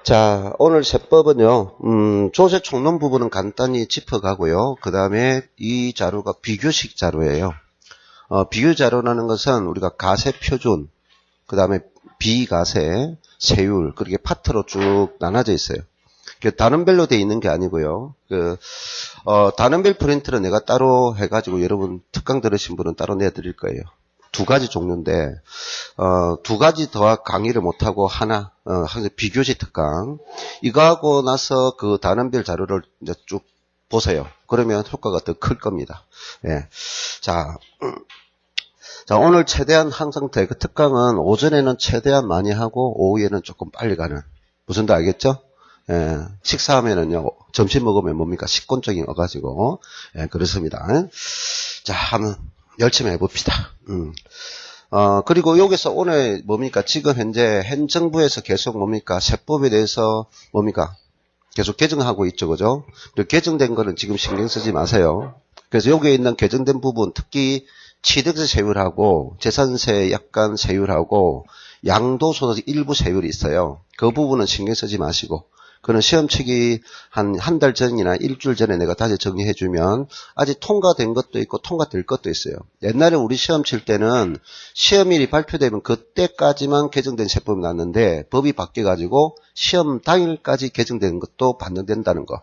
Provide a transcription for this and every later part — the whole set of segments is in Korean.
자, 오늘 세법은요, 조세 총론 부분은 간단히 짚어가고요. 그 다음에 이 자료가 비교식 자료예요. 비교 자료라는 것은 우리가 가세 표준, 그 다음에 비가세, 세율, 그렇게 파트로 쭉 나눠져 있어요. 단원별로 되어 있는 게 아니고요. 단원별 프린트를 내가 따로 해가지고 여러분 특강 들으신 분은 따로 내드릴 거예요. 두 가지 종류인데, 두 가지 더 강의를 못하고 항상 비교식 특강. 이거 하고 나서 그 단원별 자료를 이제 쭉 보세요. 그러면 효과가 더 클 겁니다. 예. 자, 오늘 최대한 항상 그 특강은 오전에는 최대한 많이 하고 오후에는 조금 빨리 가는. 무슨 도 알겠죠? 예, 식사하면은요, 점심 먹으면 뭡니까? 식곤증이 와가지고, 예, 그렇습니다. 자, 한번 열심히 해봅시다. 그리고 여기서 오늘 뭡니까? 지금 현재 행정부에서 계속 뭡니까? 세법에 대해서 뭡니까? 계속 개정하고 있죠, 그죠? 그리고 개정된 거는 지금 신경 쓰지 마세요. 그래서 여기에 있는 개정된 부분, 특히 취득세 세율하고 재산세 약간 세율하고 양도소득 일부 세율이 있어요. 그 부분은 신경 쓰지 마시고, 그는 시험치기 한 달 전이나 일주일 전에 내가 다시 정리해주면 아직 통과된 것도 있고 통과될 것도 있어요. 옛날에 우리 시험 칠 때는 시험일이 발표되면 그때까지만 개정된 세법이 났는데 법이 바뀌어가지고 시험 당일까지 개정된 것도 반영된다는 거.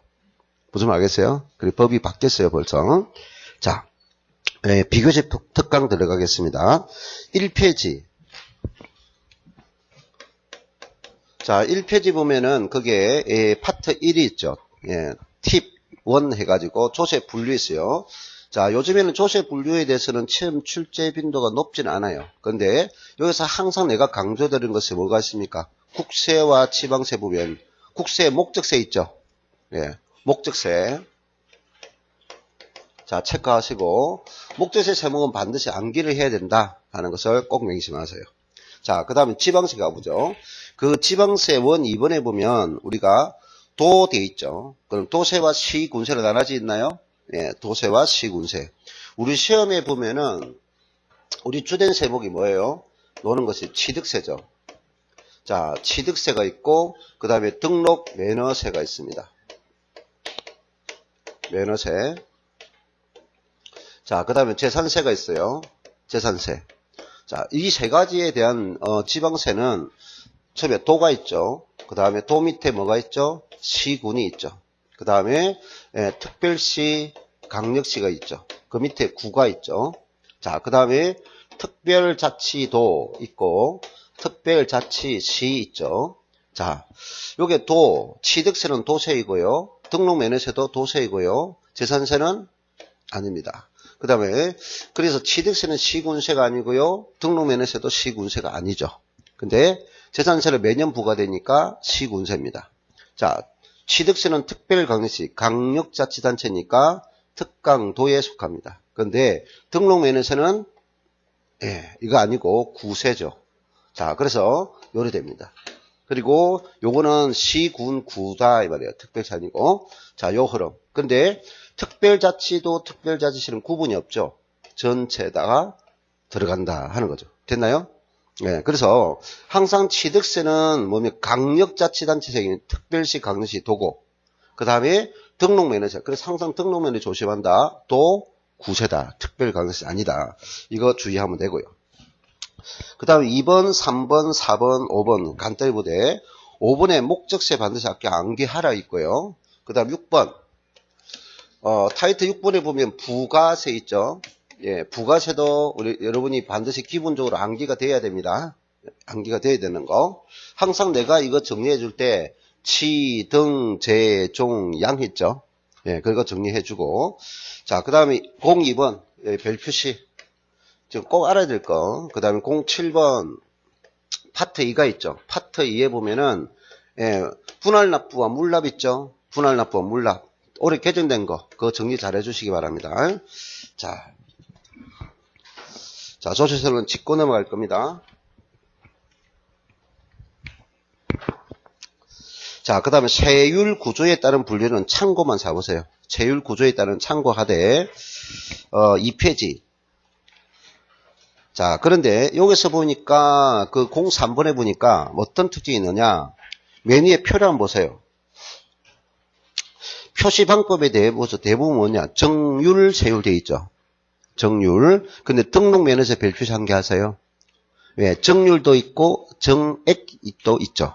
무슨 말 알겠어요? 그리고 법이 바뀌었어요, 벌써. 자, 비교식 특강 들어가겠습니다. 1페이지. 자, 1페이지 보면은 그게 파트 1이 있죠. 예, 팁 1 해가지고 조세 분류했어요. 자, 요즘에는 조세 분류에 대해서는 시험 출제 빈도가 높진 않아요. 그런데 여기서 항상 내가 강조드린 것이 뭐가 있습니까? 국세와 지방세 보면 국세 목적세 있죠. 예, 목적세. 자, 체크하시고 목적세 세목은 반드시 암기를 해야 된다 하는 것을 꼭 명심하세요. 자, 그 다음에 지방세 가보죠. 그 지방세 1, 2번에 보면 우리가 도 돼 있죠. 그럼 도세와 시군세로 나눠져 있나요? 예, 도세와 시군세. 우리 시험에 보면은 우리 주된 세목이 뭐예요? 노는 것이 취득세죠. 자, 취득세가 있고 그 다음에 등록 면허세가 있습니다. 면허세. 자, 그 다음에 재산세가 있어요. 재산세. 자, 이 세 가지에 대한 지방세는 처음에 도가 있죠. 그 다음에 도 밑에 뭐가 있죠? 시군이 있죠. 그 다음에 특별시, 강력시가 있죠. 그 밑에 구가 있죠. 자, 그 다음에 특별자치도 있고 특별자치시 있죠. 자, 요게 도, 취득세는 도세이고요. 등록면허세도 도세이고요. 재산세는 아닙니다. 그 다음에 그래서 취득세는 시군세가 아니고요. 등록면허세도 시군세가 아니죠. 근데 재산세를 매년 부과되니까 시군세입니다. 자, 취득세는 특별강력시, 강력자치단체니까 특강도에 속합니다. 그런데 등록면허세는 이거 아니고 구세죠. 자, 그래서 요래 됩니다. 그리고 요거는 시군 구다 이 말이에요. 특별시 아니고. 자, 요 흐름. 근데 특별자치도 특별자치시는 구분이 없죠. 전체에다가 들어간다 하는 거죠. 됐나요? 네, 그래서 항상 취득세는 뭐냐면 강력자치단체적인 특별시, 강력시, 도고. 그 다음에 등록면허세. 그래서 항상 등록면허 조심한다. 또 구세다. 특별강력시 아니다. 이거 주의하면 되고요. 그 다음에 2번, 3번, 4번, 5번 간단히 보되 5번에 목적세 반드시 암기하라 있고요. 그 다음 6번 타이틀 6번에 보면 부가세 있죠. 예, 부가세도 여러분이 반드시 기본적으로 암기가 돼야 됩니다. 암기가 돼야 되는 거. 항상 내가 이거 정리해 줄 때 치, 등, 재, 종, 양 했죠. 예, 그거 정리해 주고. 자, 그 다음에 02번 별 표시. 지금 꼭 알아야 될 거. 그 다음에 07번 파트 2가 있죠. 파트 2에 보면은 분할납부와 물납 있죠. 분할납부와 물납. 올해 개정된 거, 그거 정리 잘 해주시기 바랍니다. 자, 조세설은 짚고 넘어갈 겁니다. 자, 그 다음에 세율 구조에 따른 분류는 참고만 잡으세요. 세율 구조에 따른 참고하되, 2페이지. 자, 그런데 여기서 보니까 그 03번에 보니까 어떤 특징이 있느냐. 맨 위에 표를 한번 보세요. 표시 방법에 대해 보서 대부분 뭐냐? 정률, 세율 되어 있죠. 정률. 근데 등록면에서 별 표시 한 개 하세요. 왜? 정률도 있고 정액도 있죠.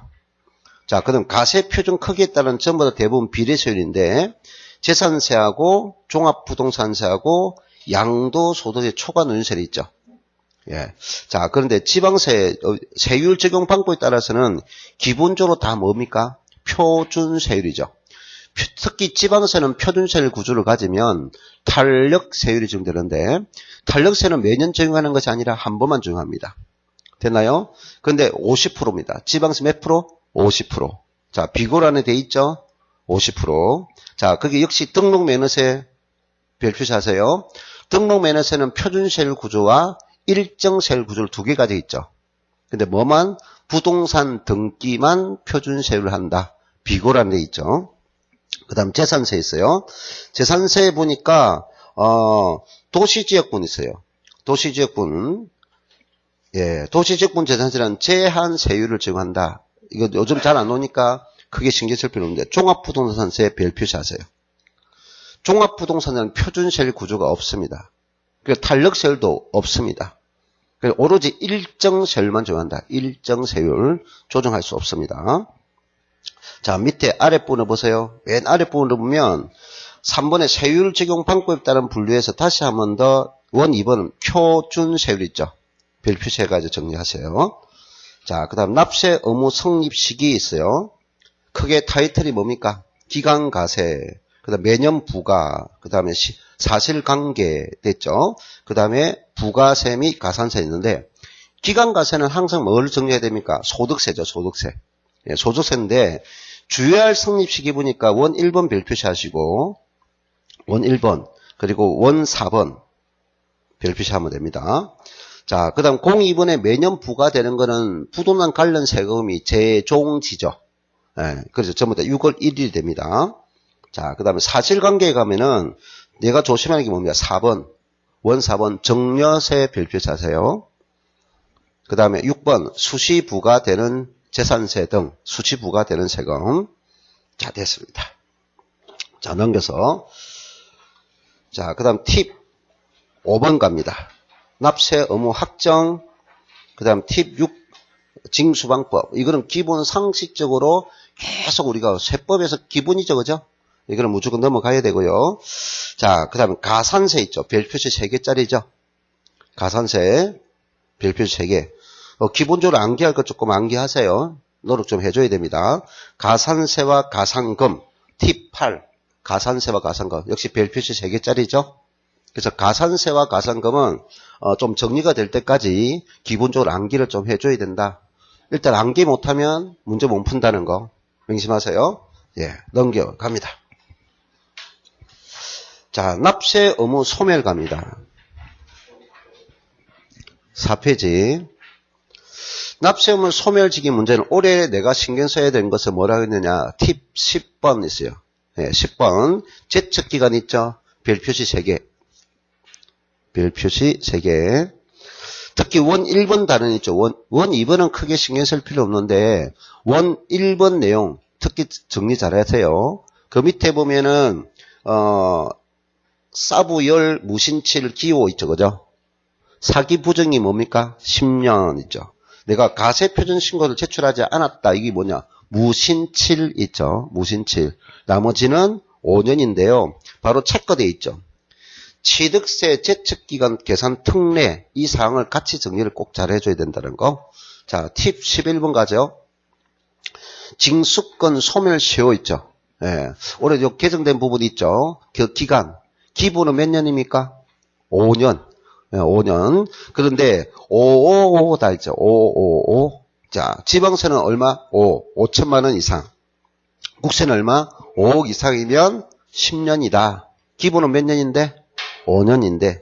자, 그럼 가세 표준 크기에 따른 전부 다 대부분 비례세율인데 재산세하고 종합부동산세하고 양도소득세 초과 누진세율이 있죠. 예. 자, 그런데 지방세 세율 적용 방법에 따라서는 기본적으로 다 뭡니까? 표준세율이죠. 특히 지방세는 표준세율 구조를 가지면 탄력세율이 적용되는데 탄력세는 매년 적용하는 것이 아니라 한 번만 적용합니다. 됐나요? 근데 50%입니다. 지방세 몇 프로? 50%. 자, 비고를 안에 돼 있죠? 50%. 자, 그게 역시 등록면허세 별 표시하세요. 등록면허세는 표준세율 구조와 일정세율 구조를 두 개가 돼 있죠. 근데 뭐만? 부동산 등기만 표준세율을 한다. 비고를 안에 돼 있죠. 그 다음 재산세 있어요. 재산세 보니까 도시지역분 있어요. 도시지역분. 예, 도시지역분 재산세는 제한 세율을 적용한다. 이거 요즘 잘 안 오니까 크게 신경 쓸 필요 없는데 종합부동산세 별 표시하세요. 종합부동산세는 표준세율 구조가 없습니다. 그리고 탄력세율도 없습니다. 오로지 일정세율만 적용한다. 일정세율 조정할 수 없습니다. 자, 밑에 아랫부분을 보세요. 맨 아랫부분을 보면 3번의 세율 적용 방법에 따른 분류에서 다시 한 번 더 1, 2번은 표준세율 있죠. 별 표시해가지고 정리하세요. 자, 그 다음 납세 의무 성립 시기 있어요. 크게 타이틀이 뭡니까? 기간가세, 그 다음 매년 부과, 그 다음에 사실관계 됐죠. 그 다음에 부가세 및 가산세 있는데 기간가세는 항상 뭘 정리해야 됩니까? 소득세죠. 소득세. 예, 소득세인데 주의할 성립 시기 보니까 원 1번 별 표시하시고 원 1번 그리고 원 4번 별 표시하면 됩니다. 자, 그 다음 02번에 매년 부과되는 거는 부동산 관련 세금이 재종지죠. 예, 그래서 전부 다 6월 1일이 됩니다. 자, 그 다음에 사실관계에 가면은 내가 조심하는 게 뭡니까? 4번, 원 4번 정려세 별 표시하세요. 그 다음에 6번 수시 부과되는 재산세 등 수시 부과되는 세금. 자, 됐습니다. 자, 넘겨서. 자, 그 다음 팁 5번 갑니다. 납세 의무 확정, 그 다음 팁 6, 징수방법. 이거는 기본 상식적으로 계속 우리가 세법에서 기본이죠, 그죠? 이거는 무조건 넘어가야 되고요. 자, 그 다음에 가산세 있죠. 별표시 3개짜리죠. 가산세, 별표시 3개. 기본적으로 암기할 것 조금 암기하세요. 노력 좀 해줘야 됩니다. 가산세와 가산금, 팁 8, 가산세와 가산금. 역시 별표시 3개짜리죠. 그래서 가산세와 가산금은 좀 정리가 될 때까지 기본적으로 암기를 좀 해줘야 된다. 일단 암기 못하면 문제 못 푼다는 거 명심하세요. 예, 넘겨갑니다. 자, 납세 의무 소멸 갑니다. 4페이지. 납세 의무 소멸지기 문제는 올해 내가 신경 써야 되는 것을 뭐라고 했느냐. 팁 10번 있어요. 예, 10번. 제척기간 있죠. 별표시 3개. 별표시 3개. 특히 원 1번 단원 있죠. 원 2번은 크게 신경 쓸 필요 없는데 원 1번 내용 특히 정리 잘 하세요. 그 밑에 보면은 사부열 무신칠 기호 있죠. 그죠? 사기 부정이 뭡니까? 10년 있죠. 내가 가세 표준 신고를 제출하지 않았다. 이게 뭐냐? 무신칠 있죠. 무신칠. 나머지는 5년인데요. 바로 체크되어 있죠. 취득세 제척기간 계산 특례 이 사항을 같이 정리를 꼭 잘 해줘야 된다는 거. 자, 팁 11번 가죠. 징수권 소멸 시효 있죠. 예. 올해 요 개정된 부분이 있죠. 그 기간. 기본은 몇 년입니까? 5년. 예, 5년. 그런데 555 다 있죠. 555. 자, 지방세는 얼마? 5천만 원 이상. 국세는 얼마? 5억 이상이면 10년이다. 기본은 몇 년인데? 5년인데.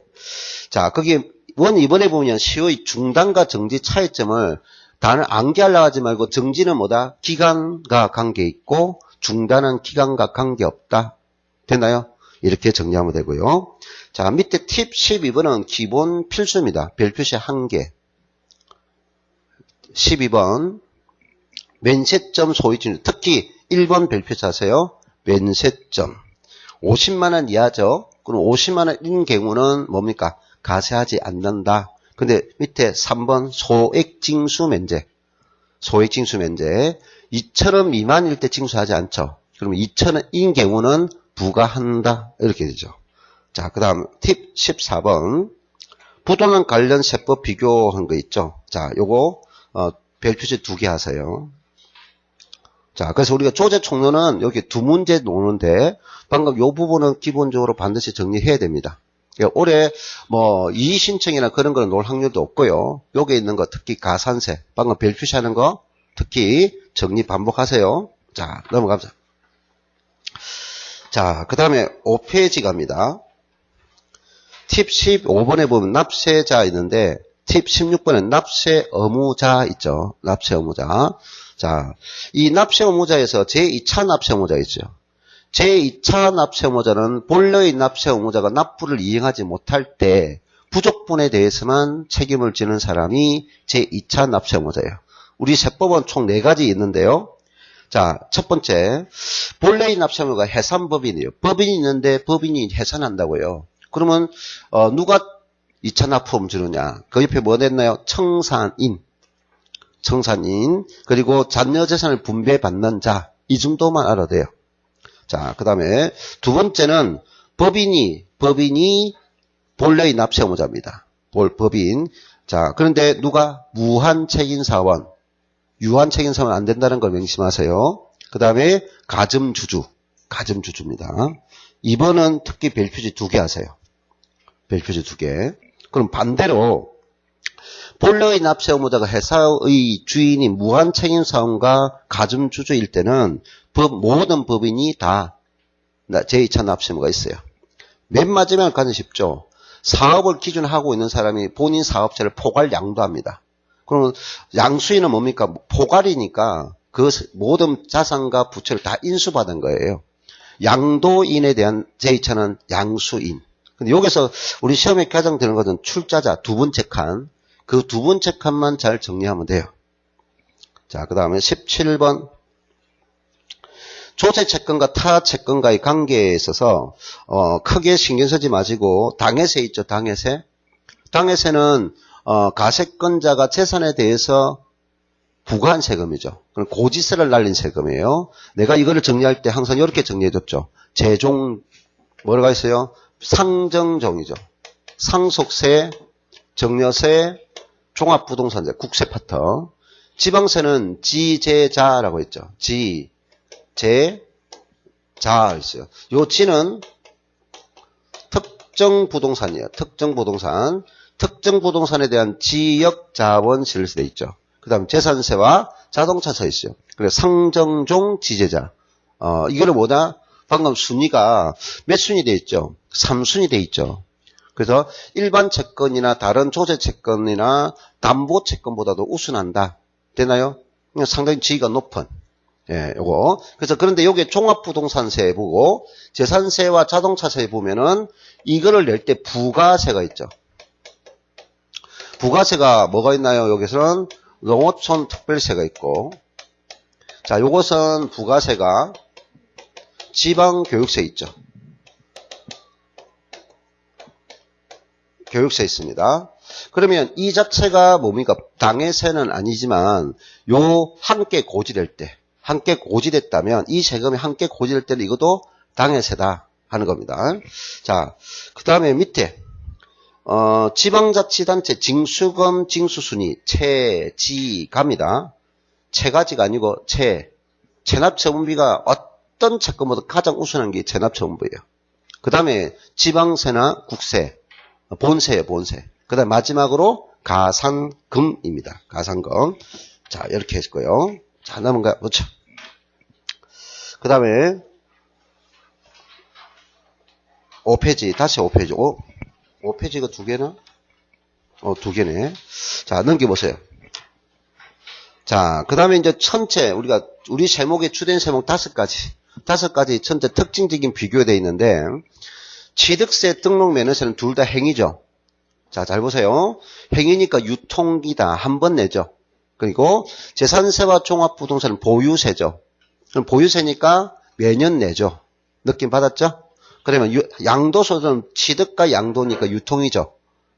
자, 거기 원 2번에 보면 시효의 중단과 정지 차이점을 단을 암기하려고 하지 말고 정지는 뭐다? 기간과 관계있고 중단은 기간과 관계없다. 됐나요? 이렇게 정리하면 되고요. 자, 밑에 팁 12번은 기본 필수입니다. 별표시 1개. 12번. 면세점 소유증, 특히 1번 별표자세요. 면세점. 50만원 이하죠. 그럼 50만원인 경우는 뭡니까? 가세하지 않는다. 근데 밑에 3번 소액징수 면제. 소액징수 면제. 2,000원 미만일 때 징수하지 않죠. 그러면 2,000원인 경우는 부과한다. 이렇게 되죠. 자, 그 다음 팁 14번. 부도난 관련 세법 비교한 거 있죠. 자, 요거 별표지 2개 하세요. 자, 그래서 우리가 조제 총론은 여기 2문제 노는데 방금 요 부분은 기본적으로 반드시 정리해야 됩니다. 올해 뭐 이의 신청이나 그런 거는 놓을 확률도 없고요. 여기 있는 거 특히 가산세, 방금 별표시하는 거 특히 정리 반복하세요. 자, 넘어갑니다. 자, 그 다음에 5페이지 갑니다. 팁 15번에 보면 납세자 있는데 팁 16번에 납세 의무자 있죠. 납세 의무자. 자, 이 납세 의무자에서 제2차 납세 의무자 있죠. 제2차 납세 의무자는 본래의 납세 의무자가 납부를 이행하지 못할 때 부족분에 대해서만 책임을 지는 사람이 제2차 납세 의무자예요. 우리 세법은 총 4가지 있는데요. 자, 첫 번째, 본래의 납세 의무자가 해산법인이에요. 법인이 있는데 법인이 해산한다고요. 그러면 누가 2차 납부금 주느냐? 그 옆에 뭐 됐나요? 청산인, 그리고 잔여 재산을 분배받는 자, 이 정도만 알아도 돼요. 자, 그 다음에 두 번째는 법인이 본래의 납세 의무자입니다. 법인. 자, 그런데 누가 무한책임사원, 유한책임사원 안 된다는 걸 명심하세요. 그 다음에 가점주주입니다. 2번은 특히 별표지 2개 하세요. 별표지 2개. 그럼 반대로 본래의 납세 의무자가 회사의 주인이 무한책임사원과 가점주주일 때는 모든 법인이 다 제2차 납세 의무가 있어요. 맨 마지막에 가장 쉽죠. 사업을 기준하고 있는 사람이 본인 사업체를 포괄 양도합니다. 그러면 양수인은 뭡니까? 포괄이니까 그 모든 자산과 부채를 다 인수받은 거예요. 양도인에 대한 제2차는 양수인. 근데 여기서 우리 시험에 가장 되는 것은 출자자 두 번째 칸. 그 두 번째 칸만 잘 정리하면 돼요. 자, 그 다음에 17번. 조세 채권과 타 채권과의 관계에 있어서 크게 신경 쓰지 마시고 당해세 있죠. 당해세. 당해세는 가세권자가 재산에 대해서 부과한 세금이죠. 그럼 고지세를 날린 세금이에요. 내가 이거를 정리할 때 항상 이렇게 정리해줬죠. 재종 뭐라고 했어요? 상정종이죠. 상속세, 정려세, 종합부동산세, 국세 파터. 지방세는 지제자라고 했죠. 지제자 있어요. 요 지는 특정 부동산이에요. 특정 부동산. 특정 부동산에 대한 지역자원 실세 있죠. 그 다음 재산세와 자동차세 있어요. 그래서 상정종 지제자. 이거를 뭐다? 방금 순위가 몇 순위 돼 있죠? 3순위 돼 있죠. 그래서 일반 채권이나 다른 조세 채권이나 담보 채권보다도 우순한다. 되나요? 상당히 지위가 높은. 예, 요거. 그래서 그런데 요게 종합부동산세 보고 재산세와 자동차세 보면은 이거를 낼 때 부가세가 있죠. 부가세가 뭐가 있나요? 여기서는 농어촌 특별세가 있고. 자, 요것은 부가세가 지방교육세 있죠. 교육세 있습니다. 그러면 이 자체가 뭡니까? 당해세는 아니지만 요 함께 고지될 때, 함께 고지됐다면 이 세금이 함께 고지될 때는 이것도 당해세다 하는 겁니다. 자, 그 다음에 밑에 지방자치단체 징수금 징수순위 체지갑니다. 체가지가 아니고 체납처분비가 어떤 채권보다 가장 우선한 게 체납처분비예요. 그 다음에 지방세나 국세, 본세예요, 본세. 그 다음에 마지막으로 가산금입니다. 가산금. 자, 이렇게 했고요. 자, 넘어가 보죠. 그 다음에 5페이지, 다시 5페이지. 5페이지가 2개나? 2개네. 자, 넘겨보세요. 자, 그 다음에 이제 전체, 우리 세목에 주된 세목 5가지. 5가지 전체 특징적인 비교되어 있는데, 취득세, 등록 면허세는 둘 다 행위죠. 자, 잘 보세요. 행위니까 유통기다. 한 번 내죠. 그리고 재산세와 종합부동산은 보유세죠. 그럼 보유세니까 매년 내죠. 느낌 받았죠? 그러면 양도소득은 취득과 양도니까 유통이죠.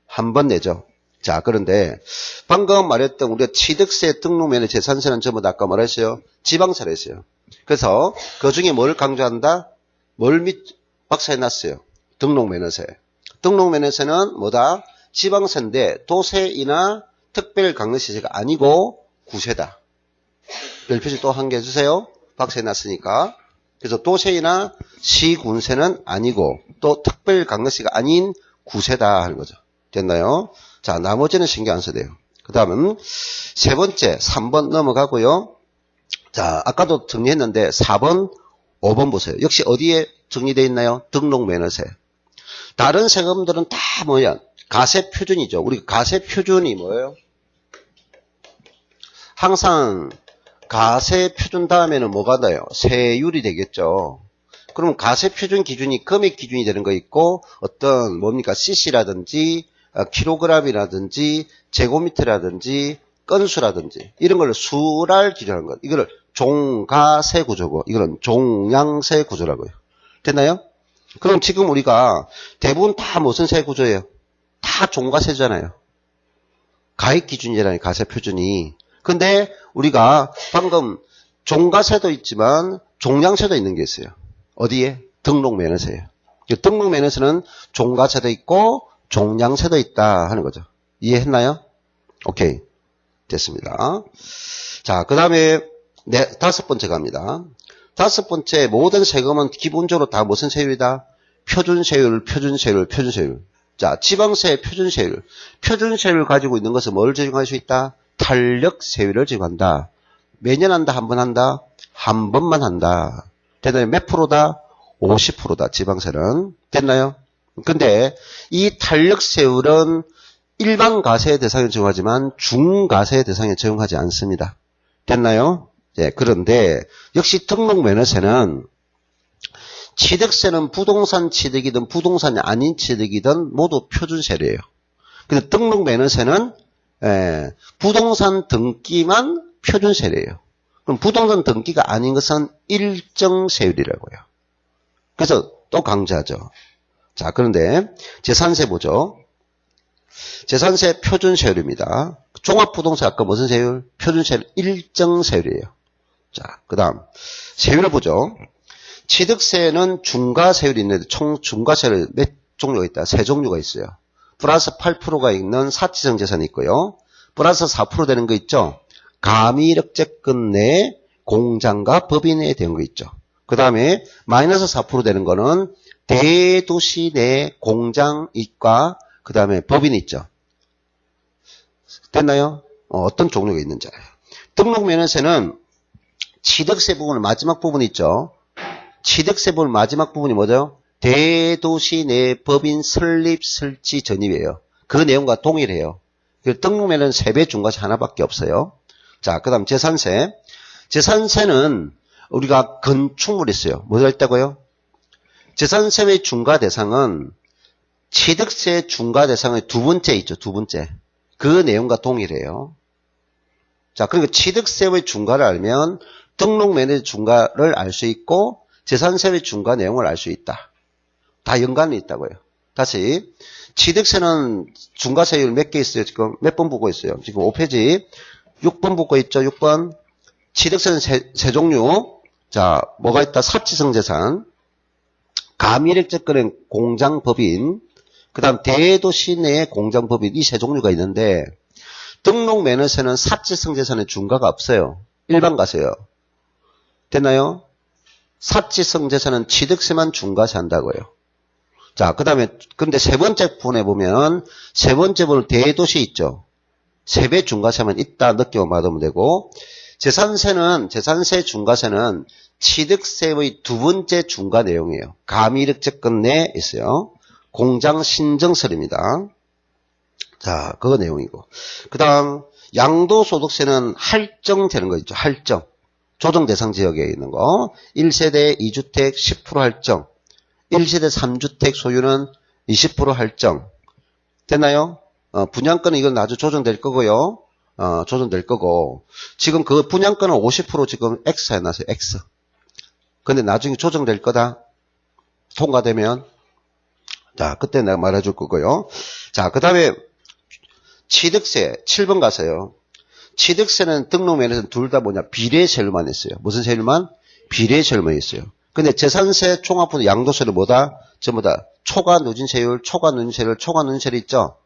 한 번 내죠. 자, 그런데 방금 말했던 우리가 취득세, 등록면허, 재산세는 전부 다 아까 뭐라 했어요? 지방세라 했어요. 그래서 그 중에 뭘 강조한다? 뭘 박사해놨어요? 등록면허세. 등록면허세는 뭐다? 지방세인데 도세이나 특별강력시세가 아니고 구세다. 별표시 또 한 개 해주세요. 박사해놨으니까. 그래서 도세이나 시군세는 아니고 또 특별강력시가 아닌 구세다 하는 거죠. 됐나요? 자, 나머지는 신경 안 써도 돼요. 그 다음은 세 번째, 3번 넘어가고요. 자, 아까도 정리했는데 4번, 5번 보세요. 역시 어디에 정리되어 있나요? 등록면허세. 다른 세금들은 다 뭐야? 가세표준이죠. 우리 가세표준이 뭐예요? 항상 가세표준 다음에는 뭐가 나요? 세율이 되겠죠. 그럼 가세표준 기준이 금액 기준이 되는 거 있고 어떤 뭡니까? cc라든지 킬로그램이라든지 제곱미터라든지 건수라든지 이런 걸 수를 기준하는 것. 이거를 종가세 구조고 이거는 종량세 구조라고요. 됐나요? 그럼 지금 우리가 대부분 다 무슨 세 구조예요? 다 종가세잖아요. 가액 기준이라는 가세 표준이. 근데 우리가 방금 종가세도 있지만 종량세도 있는 게 있어요. 어디에? 등록면허세예요. 등록면허세는 종가세도 있고 종량세도 있다 하는 거죠. 이해했나요? 오케이. 됐습니다. 자, 그 다음에 다섯 번째 갑니다. 다섯 번째, 모든 세금은 기본적으로 다 무슨 세율이다? 표준세율, 표준세율, 표준세율. 자, 지방세 표준세율. 표준세율을 가지고 있는 것은 뭘 적용할 수 있다? 탄력세율을 적용한다. 매년 한다? 한 번 한다? 한 번만 한다. 됐나요? 몇 프로다? 50%다. 지방세는. 됐나요? 근데 이 탄력세율은 일반 가세 대상에 적용하지만 중가세 대상에 적용하지 않습니다. 됐나요? 예, 그런데 역시 등록면허세는 취득세는 부동산 취득이든 부동산이 아닌 취득이든 모두 표준세례예요. 근데 등록면허세는 부동산 등기만 표준세례예요. 그럼 부동산 등기가 아닌 것은 일정세율이라고요. 그래서 또 강조하죠. 자, 그런데 재산세 보죠. 재산세 표준세율입니다. 종합부동산 아까 무슨 세율? 표준세율 일정세율이에요. 자, 그 다음 세율을 보죠. 취득세는 중과세율이 있는데 총 중과세율 몇 종류가 있다? 세 종류가 있어요. 플러스 8%가 있는 사치성 재산이 있고요. 플러스 4% 되는 거 있죠. 가미력재권 내 공장과 법인에 대한 거 있죠. 그 다음에 마이너스 4% 되는 거는 대도시 내 공장 이과 그 다음에 법인이 있죠. 됐나요? 어떤 종류가 있는지 알아요. 등록면허세는 취득세 부분을 마지막 부분 있죠. 취득세 부분 마지막 부분이 뭐죠? 대도시 내 법인 설립 설치 전입이에요. 그 내용과 동일해요. 등록면허는 세배 중과세 하나밖에 없어요. 자, 그 다음 재산세. 재산세는 우리가 건축물이 있어요. 뭐가 있다고요? 재산세의 중과 대상은 취득세 중과 대상의 두 번째 있죠. 두 번째. 그 내용과 동일해요. 자, 그러니까 취득세의 중과를 알면 등록면허의 중과를 알 수 있고 재산세의 중과 내용을 알 수 있다. 다 연관이 있다고요. 다시 취득세는 중과세율 몇 개 있어요? 지금 몇 번 보고 있어요? 지금 5페이지 6번 보고 있죠? 6번. 취득세는 세 종류. 자, 뭐가 있다? 사치성 재산, 가미력재권의 공장법인, 그 다음 대도시 내의 공장법인 이 세 종류가 있는데 등록면허세는 사치성 재산의 중과가 없어요. 일반 가세요. 됐나요? 사치성 재산은 취득세만 중과세 한다고요. 자, 그 다음에 근데 세 번째 부분에 보면 세 번째 부분 대도시 있죠. 세배 중과세만 있다 느낌만 받으면 되고 재산세 중과세는 취득세의 두 번째 중과 내용이에요. 가미력재권 내에 있어요. 공장 신정설입니다. 자, 그거 내용이고. 그 다음, 양도소득세는 할정되는 거 있죠. 할정. 조정 대상 지역에 있는 거. 1세대 2주택 10% 할정. 1세대 3주택 소유는 20% 할정. 됐나요? 분양권은 이건 아주 조정될 거고요. 조정될 거고, 지금 그 분양가는 50% 지금 X 해놨어요, X. 근데 나중에 조정될 거다. 통과되면. 자, 그때 내가 말해줄 거고요. 자, 그 다음에 취득세 7번 가세요. 취득세는 등록면에서는 둘 다 뭐냐? 비례세율만 했어요. 무슨 세율만? 비례세율만 했어요. 근데 재산세, 종합부도 양도세는 뭐다? 전부 다 초과 누진세율, 초과 누진세율, 초과 누진세율 있죠?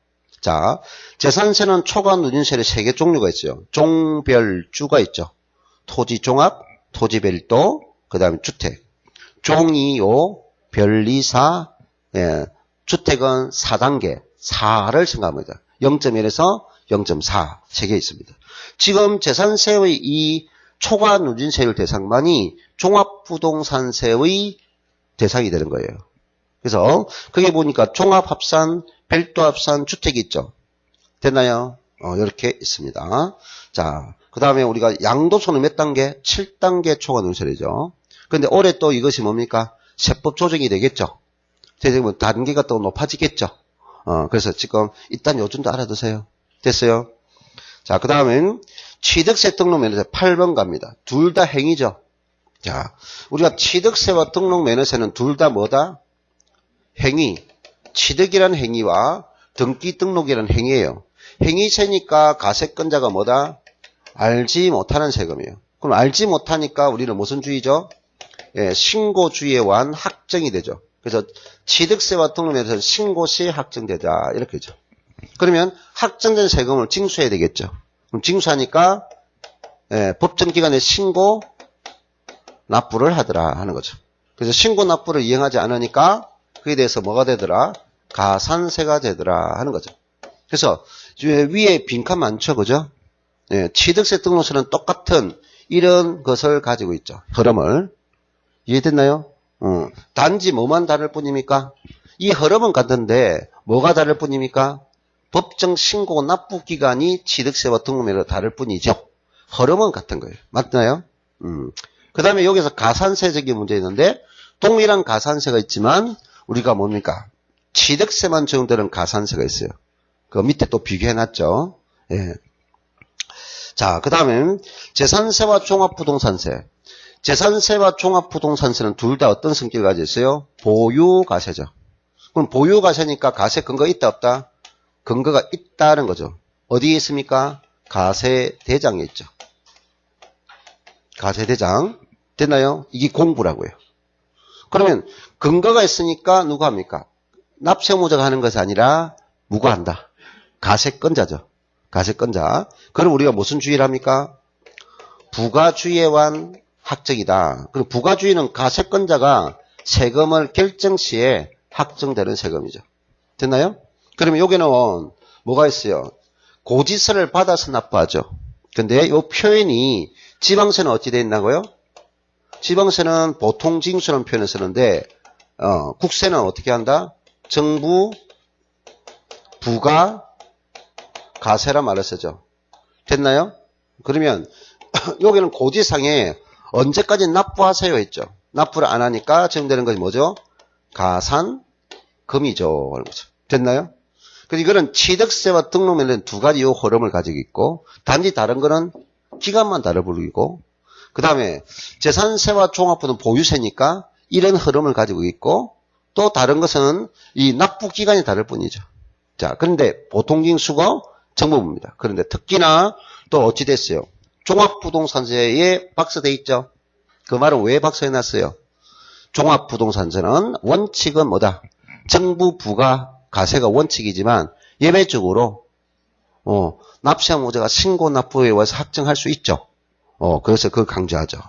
자, 재산세는 초과 누진세율 3개 종류가 있어요. 종별주가 있죠. 토지종합, 토지별도, 그 다음에 주택. 종이요, 별리사, 예, 주택은 4단계, 4를 생각합니다. 0.1에서 0.4, 3개 있습니다. 지금 재산세의 이 초과 누진세율 대상만이 종합부동산세의 대상이 되는 거예요. 그래서 그게 보니까 종합합산, 별도합산, 주택이 있죠. 됐나요? 이렇게 있습니다. 자, 그 다음에 우리가 양도소는 몇 단계? 7단계 초과 누진세율이죠. 근데 올해 또 이것이 뭡니까? 세법 조정이 되겠죠. 되면 단계가 또 높아지겠죠. 그래서 지금 일단 요즘도 알아두세요. 됐어요? 자, 그 다음엔 취득세 등록면허세 8번 갑니다. 둘 다 행위죠. 자, 우리가 취득세와 등록면허세는 둘 다 뭐다? 행위. 취득이란 행위와 등기 등록이란 행위예요. 행위세니까 가세권자가 뭐다? 알지 못하는 세금이에요. 그럼 알지 못하니까 우리는 무슨 주의죠? 예, 신고주의에 의한 확정이 되죠. 그래서 취득세와 등록면허세는 신고시 확정되자 이렇게 되죠. 그러면 확정된 세금을 징수해야 되겠죠. 그럼 징수하니까 예, 법정기관에 신고 납부를 하더라 하는 거죠. 그래서 신고 납부를 이행하지 않으니까 그에 대해서 뭐가 되더라? 가산세가 되더라 하는 거죠. 그래서 위에 빈칸 많죠, 그죠? 예, 취득세 등록세는 똑같은 이런 것을 가지고 있죠. 흐름을. 이해됐나요? 단지 뭐만 다를 뿐입니까? 이 흐름은 같은데 뭐가 다를 뿐입니까? 법정 신고 납부 기간이 취득세와 등록면허로 다를 뿐이죠. 흐름은 같은 거예요. 맞나요? 그 다음에 여기서 가산세적인 문제 있는데 동일한 가산세가 있지만 우리가 뭡니까? 취득세만 적용되는 가산세가 있어요. 그 밑에 또 비교해놨죠. 예. 자, 그 다음에 재산세와 종합부동산세. 재산세와 종합부동산세는 둘 다 어떤 성격을 가지고 있어요? 보유가세죠. 그럼 보유가세니까 가세 근거 있다 없다? 근거가 있다는 거죠. 어디에 있습니까? 가세대장에 있죠. 가세대장. 됐나요? 이게 공부라고요. 그러면 근거가 있으니까 누가 합니까? 납세무자가 하는 것이 아니라 누가 한다? 가세권자죠. 가세권자. 그럼 우리가 무슨 주의를 합니까? 부가주의에 의한 확정이다. 그리고 부가주의는 가세권자가 세금을 결정 시에 확정되는 세금이죠. 됐나요? 그러면 여기는 뭐가 있어요? 고지서를 받아서 납부하죠. 근데 이 표현이 지방세는 어찌 되어 있나고요? 지방세는 보통징수라는 표현을 쓰는데 국세는 어떻게 한다? 정부, 부가, 가세란 말을 쓰죠. 됐나요? 그러면 여기는 고지상에 언제까지 납부하세요 했죠. 납부를 안 하니까 적용되는 것이 뭐죠? 가산금이죠. 됐나요? 그래서 이거는 취득세와 등록면허는 두 가지 요 흐름을 가지고 있고 단지 다른 거는 기간만 다르 부르고 그 다음에 재산세와 종합부는 보유세니까 이런 흐름을 가지고 있고 또 다른 것은 이 납부 기간이 다를 뿐이죠. 자, 그런데 보통징수가 정부입니다. 그런데 특히나 또 어찌 됐어요? 종합부동산세에 박스돼 있죠. 그 말은 왜 박스해놨어요? 종합부동산세는 원칙은 뭐다? 정부 부가 가세가 원칙이지만 예외적으로 납세무자가 신고 납부에 의해서 확정할 수 있죠. 그래서 그걸 강조하죠.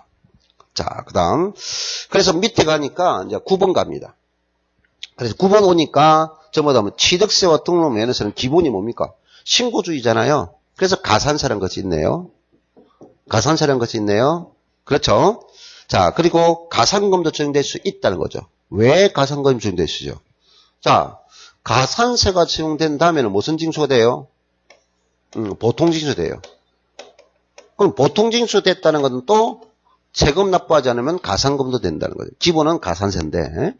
자, 그 다음. 그래서 밑에 가니까 이제 9번 갑니다. 그래서 9번 오니까 전부 다 취득세와 등록면허세는 기본이 뭡니까? 신고주의잖아요. 그래서 가산세라는 것이 있네요. 가산세라는 것이 있네요. 그렇죠? 자, 그리고 가산금도 적용될 수 있다는 거죠. 왜 가산금이 적용될 수 있죠? 자, 가산세가 적용된다면 무슨 징수가 돼요? 보통징수 돼요. 그럼 보통징수 됐다는 것은 또 세금 납부하지 않으면 가산금도 된다는 거죠. 기본은 가산세인데.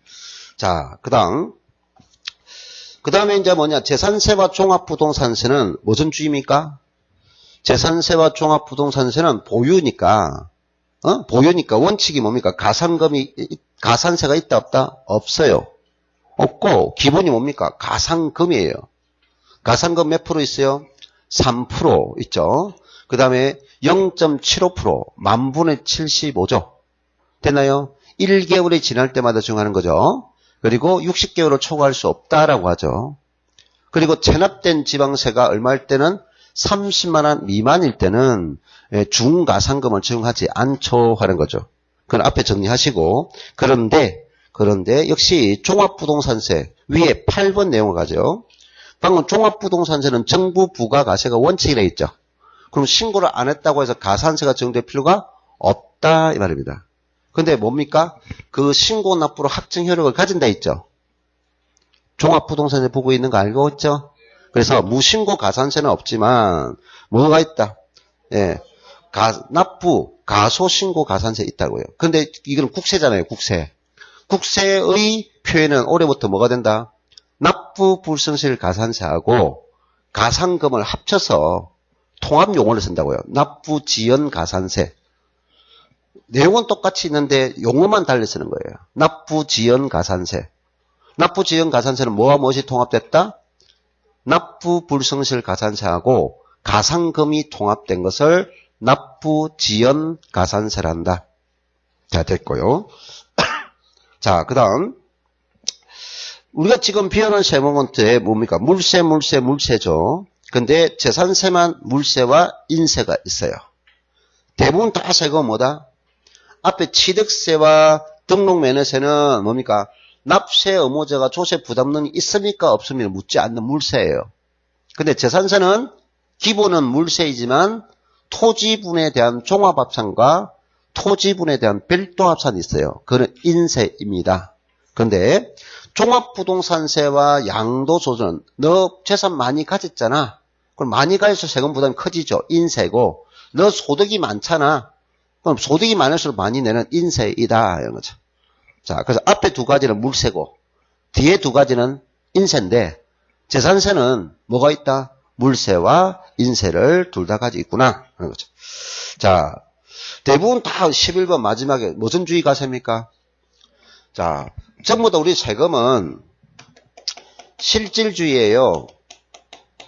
자, 그 다음에 이제 뭐냐. 재산세와 종합부동산세는 무슨 주의입니까? 재산세와 종합부동산세는 보유니까, 보유니까 원칙이 뭡니까? 가산세가 있다, 없다? 없어요. 없고, 기본이 뭡니까? 가산금이에요. 가산금 몇 프로 있어요? 3% 있죠. 그 다음에 0.75%, 만분의 75죠. 됐나요? 1개월이 지날 때마다 정하는 거죠. 그리고 60개월을 초과할 수 없다라고 하죠. 그리고 체납된 지방세가 얼마일 때는 30만 원 미만일 때는 중가산금을 적용하지 않죠 하는 거죠. 그건 앞에 정리하시고, 그런데 역시 종합부동산세 위에 8번 내용을 가죠. 방금 종합부동산세는 정부 부가가세가 원칙이라 했죠. 그럼 신고를 안 했다고 해서 가산세가 적용될 필요가 없다 이 말입니다. 근데 뭡니까? 그 신고 납부로 확정 효력을 가진다 했죠. 종합부동산세 보고 있는 거 알고 있죠? 그래서 무신고 가산세는 없지만 뭐가 있다? 예, 가소신고 가산세 있다고요. 근데 이건 국세잖아요. 국세의 표현은 올해부터 뭐가 된다? 납부불성실 가산세하고 가산금을 합쳐서 통합 용어를 쓴다고요. 납부지연 가산세. 내용은 똑같이 있는데 용어만 달리 쓰는 거예요. 납부지연 가산세. 납부지연 가산세는 뭐와 무엇이 통합됐다? 납부불성실 가산세하고 가산금이 통합된 것을 납부지연 가산세란다. 자, 됐고요. 자, 그 다음 우리가 지금 비하는 세모먼트에 뭡니까? 물세죠. 근데 재산세만 물세와 인세가 있어요. 대부분 다 세가 뭐다? 앞에 취득세와 등록면허세는 뭡니까? 납세 의무자가 조세 부담론이 있습니까? 없습니까? 묻지 않는 물세예요. 근데 재산세는 기본은 물세이지만 토지분에 대한 종합합산과 토지분에 대한 별도합산이 있어요. 그건 인세입니다. 그런데 종합부동산세와 양도소득은 너 재산 많이 가졌잖아. 그럼 많이 가져서 세금 부담이 커지죠. 인세고. 너 소득이 많잖아. 그럼 소득이 많을수록 많이 내는 인세이다. 이런 거죠. 자, 그래서 앞에 두 가지는 물세고 뒤에 두 가지는 인세인데 재산세는 뭐가 있다? 물세와 인세를 둘 다 가지고 있구나. 그런 거죠. 자, 대부분 다 11번 마지막에 무슨 주의 가세입니까? 자, 전부 다 우리 세금은 실질주의예요.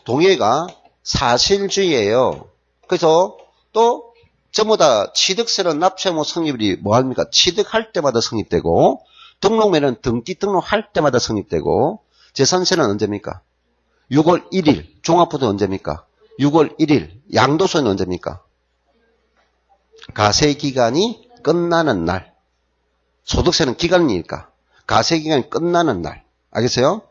동의가 사실주의예요. 그래서 또 전부 다 취득세는 납세의무 성립일이 뭐합니까? 취득할 때마다 성립되고 등록면은 등기 등록할 때마다 성립되고 재산세는 언제입니까? 6월 1일. 종합부도 언제입니까? 6월 1일. 양도소는 언제입니까? 가세기간이 끝나는 날. 소득세는 기간이니까 가세기간이 끝나는 날. 알겠어요?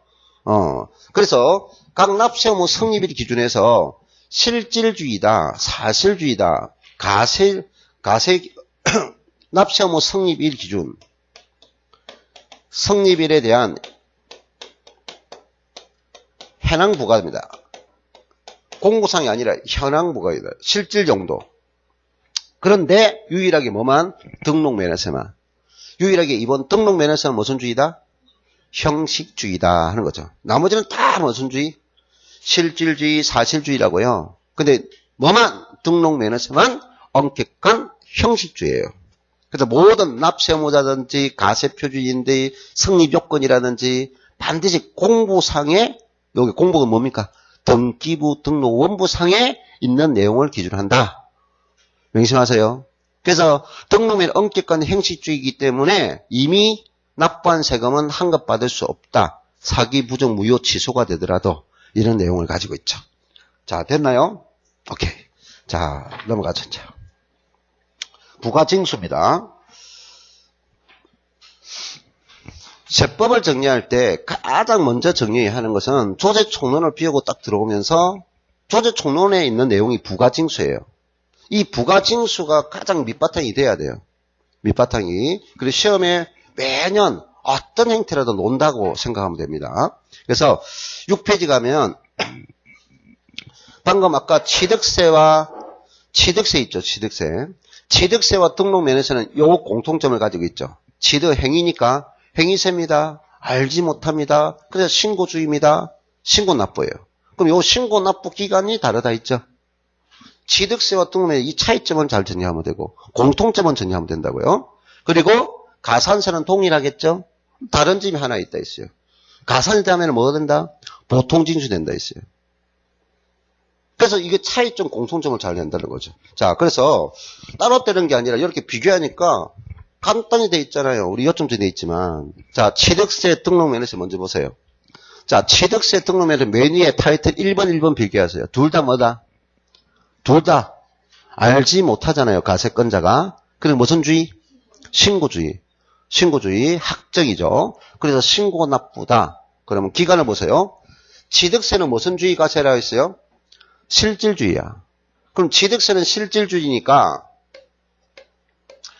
그래서 각 납세의무 성립일 기준에서 실질주의다, 사실주의다, 납세의무 성립일 기준, 성립일에 대한 현황 부과입니다. 공고상이 아니라 현황 부과이다. 실질 정도. 그런데 유일하게 뭐만? 등록면허세만. 유일하게 이번 등록면허세는 무슨 주의다? 형식주의다 하는 거죠. 나머지는 다 무슨 주의? 실질주의, 사실주의라고요. 근데 뭐만? 등록면허세만 엄격한 형식주의예요. 그래서 모든 납세의무자든지 가세표준인데 성립요건이라든지 반드시 공부상에, 여기 공부가 뭡니까? 등기부 등록 원부상에 있는 내용을 기준으로 한다. 명심하세요. 그래서 등록면 엄격한 형식주의이기 때문에 이미 납부한 세금은 환급받을 수 없다. 사기, 부정, 무효, 취소가 되더라도 이런 내용을 가지고 있죠. 자, 됐나요? 오케이. 자, 넘어가죠. 부가징수입니다. 세법을 정리할 때 가장 먼저 정리하는 것은 조세총론을 비우고 딱 들어오면서 조세총론에 있는 내용이 부가징수예요. 이 부가징수가 가장 밑바탕이 돼야 돼요. 밑바탕이. 그리고 시험에 매년 어떤 형태라도 논다고 생각하면 됩니다. 그래서 6페이지 가면 방금 아까 취득세와 취득세 있죠. 취득세와 등록면허세는 요 공통점을 가지고 있죠. 취득 행위니까 행위세입니다. 알지 못합니다. 그래서 신고주의입니다. 신고 납부예요. 그럼 요 신고 납부 기간이 다르다 했죠. 취득세와 등록면허세 이 차이점은 잘 정리하면 되고 공통점은 정리하면 된다고요. 그리고 가산세는 동일하겠죠? 다른 점이 하나 있다 있어요. 가산세하면 뭐가 된다? 보통징수 된다 있어요. 그래서 이게 차이점 공통점을 잘 낸다는 거죠. 자, 그래서 따로 떼는 게 아니라 이렇게 비교하니까 간단히 돼 있잖아요. 우리 요점도 돼 있지만. 자, 취득세 등록면허세 먼저 보세요. 자, 취득세 등록면허세 맨 위에 타이틀 1번, 1번 비교하세요. 둘 다 뭐다? 둘 다 알지 못하잖아요. 가세권자가. 그래서 무슨 주의? 신고주의. 신고주의 학적이죠. 그래서 신고 나쁘다. 그러면 기간을 보세요. 취득세는 무슨 주의가 제라고 했어요? 실질주의야. 그럼 취득세는 실질주의니까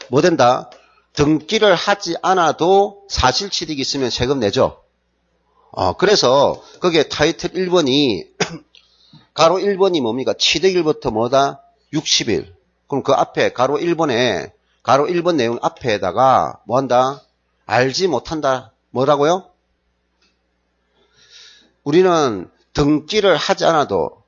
뭐 된다? 등기를 하지 않아도 사실취득이 있으면 세금 내죠. 그래서 거기에 타이틀 1번이 가로 1번이 뭡니까? 취득일부터 뭐다? 60일. 그럼 그 앞에 가로 1번에 가로 1번 내용 앞에다가 뭐 한다? 알지 못한다. 뭐라고요? 우리는 등기를 하지 않아도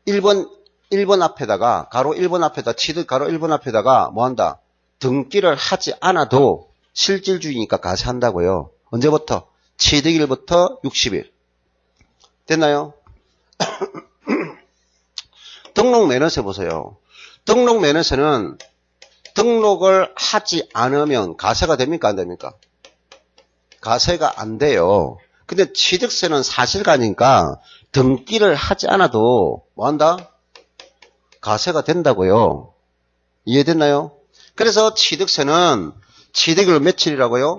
1번 앞에다가 가로 1번 앞에다 취득 가로 1번 앞에다가 뭐 한다? 등기를 하지 않아도 실질주의니까 가세한다고요. 언제부터? 취득일부터 60일. 됐나요? 등록면허세 보세요. 등록면허세는 등록을 하지 않으면 가세가 됩니까? 안 됩니까? 가세가 안 돼요. 근데 취득세는 사실가니까 등기를 하지 않아도 뭐 한다? 가세가 된다고요. 이해됐나요? 그래서 취득세는 취득일 며칠이라고요?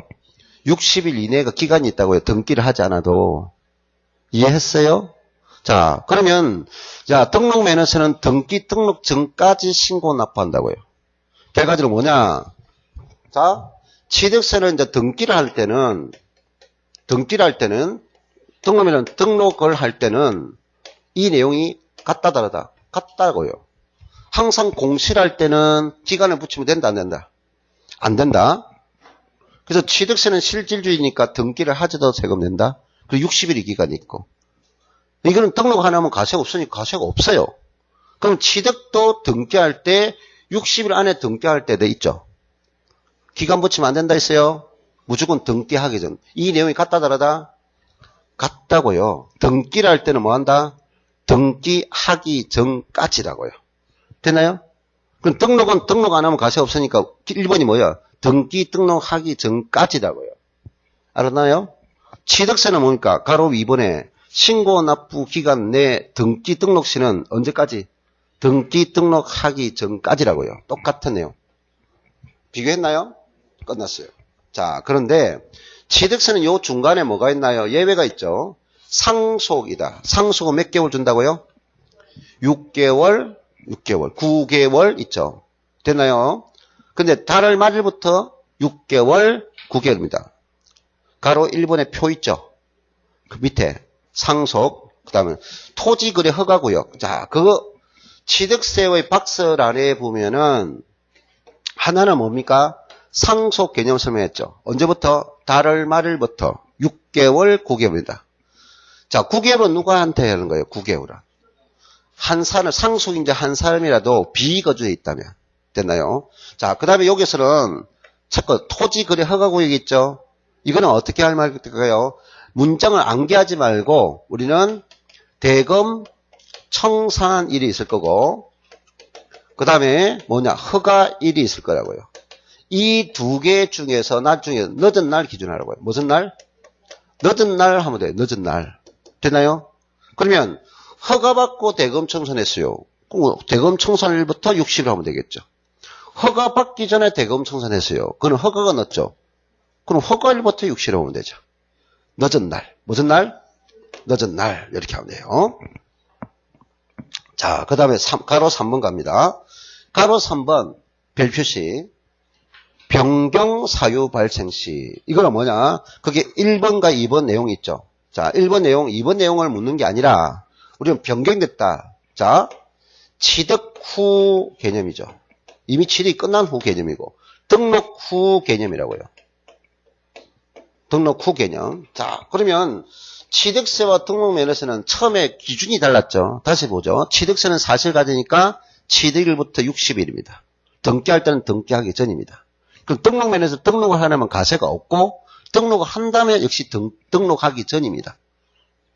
60일 이내가 기간이 있다고요. 등기를 하지 않아도. 이해했어요? 자, 그러면 자, 등록면허세는 등기 등록 전까지 신고 납부한다고요. 결과적으로 뭐냐? 자, 취득세는 이제 등록을 할 때는 등록면허는 등록을 할 때는 이 내용이 같다 다르다. 같다고요. 항상 공시할 때는 기간을 붙이면 된다 안 된다? 안 된다. 그래서 취득세는 실질주의니까 등기를 하지도 세금 낸다. 그리고 60일이 기간이 있고. 이거는 등록 안 하면 가세가 없으니까 가세가 없어요. 그럼 취득도 등기할 때 60일 안에 등기할 때 돼 있죠. 기간 붙이면 안 된다 했어요. 무조건 등기하기 전. 이 내용이 같다 다르다? 같다고요. 등기를 할 때는 뭐 한다? 등기하기 전까지라고요. 됐나요? 그럼 등록은 등록 안 하면 가세 없으니까 1번이 뭐야? 등기 등록하기 전까지라고요. 알았나요? 취득세는 뭡니까? 가로 2번에 신고 납부 기간 내 등기 등록 시는 언제까지? 등기 등록하기 전까지라고요. 똑같은 내용. 비교했나요? 끝났어요. 자, 그런데 취득세는 요 중간에 뭐가 있나요? 예외가 있죠. 상속이다. 상속은 몇 개월 준다고요? 6개월, 9개월 있죠. 됐나요? 근데 달을 말일부터 6개월, 9개월입니다. 가로 1번에 표 있죠. 그 밑에 상속, 그 다음에 토지거래 허가구역. 자, 그거 취득세의 박스란에 보면은 하나는 뭡니까? 상속 개념 설명했죠. 언제부터? 달을 말일부터 6개월, 9개월입니다. 자, 9개월은 누구한테 하는 거예요? 9개월은. 한 사람, 상속인자 한 사람이라도 비거주에 있다면. 됐나요? 자, 그 다음에 여기서는 자꾸 토지거래 허가구역 있죠? 이거는 어떻게 할 말일까요? 문장을 암기하지 말고 우리는 대검 청산일이 있을 거고 그 다음에 뭐냐? 허가일이 있을 거라고요. 이 두 개 중에서 나중에 늦은 날 기준하라고요. 무슨 날? 늦은 날 하면 돼요. 늦은 날. 됐나요? 그러면 허가받고 대검 청산했어요. 그럼 대검 청산일부터 60일 하면 되겠죠. 허가받기 전에 대검 청산했어요. 그건 허가가 늦죠. 그럼 허가일부터 60일 하면 되죠. 늦은 날. 무슨 날? 늦은 날. 이렇게 하면 돼요. 자, 그 다음에 가로 3번 갑니다. 가로 3번 별표시. 변경 사유 발생 시. 이거는 뭐냐? 그게 1번과 2번 내용이 있죠. 자, 1번 내용, 2번 내용을 묻는 게 아니라 우리는 변경됐다. 자, 취득 후 개념이죠. 이미 취득이 끝난 후 개념이고 등록 후 개념이라고요. 등록 후 개념. 자, 그러면 취득세와 등록면허세는 처음에 기준이 달랐죠. 다시 보죠. 취득세는 사실가제니까 취득일부터 60일입니다. 등기할 때는 등기하기 전입니다. 그럼 등록면에서 등록을 하려면 가세가 없고 등록을 한 다음에 역시 등록하기 전입니다.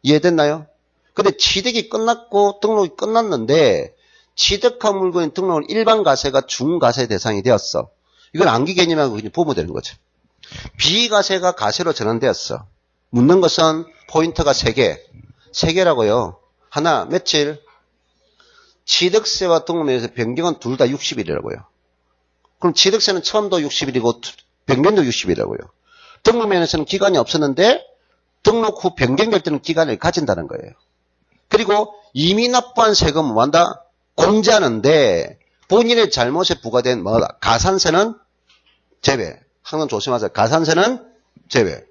이해됐나요? 근데 취득이 끝났고 등록이 끝났는데 취득한 물건의 등록은 일반 가세가 중가세 대상이 되었어. 이건 암기 개념하고 그냥 보면 되는 거죠. 비가세가 가세로 전환되었어. 묻는 것은 포인트가 3개. 3개라고요. 하나, 며칠? 취득세와 등록면에서 변경은 둘 다 60일이라고요. 그럼 취득세는 처음도 60일이고 변경도 60일이라고요. 등록면에서는 기간이 없었는데 등록 후 변경될 때는 기간을 가진다는 거예요. 그리고 이미 납부한 세금은 뭐한다? 공제하는데 본인의 잘못에 부과된 뭐다? 가산세는 제외. 항상 조심하세요. 가산세는 제외.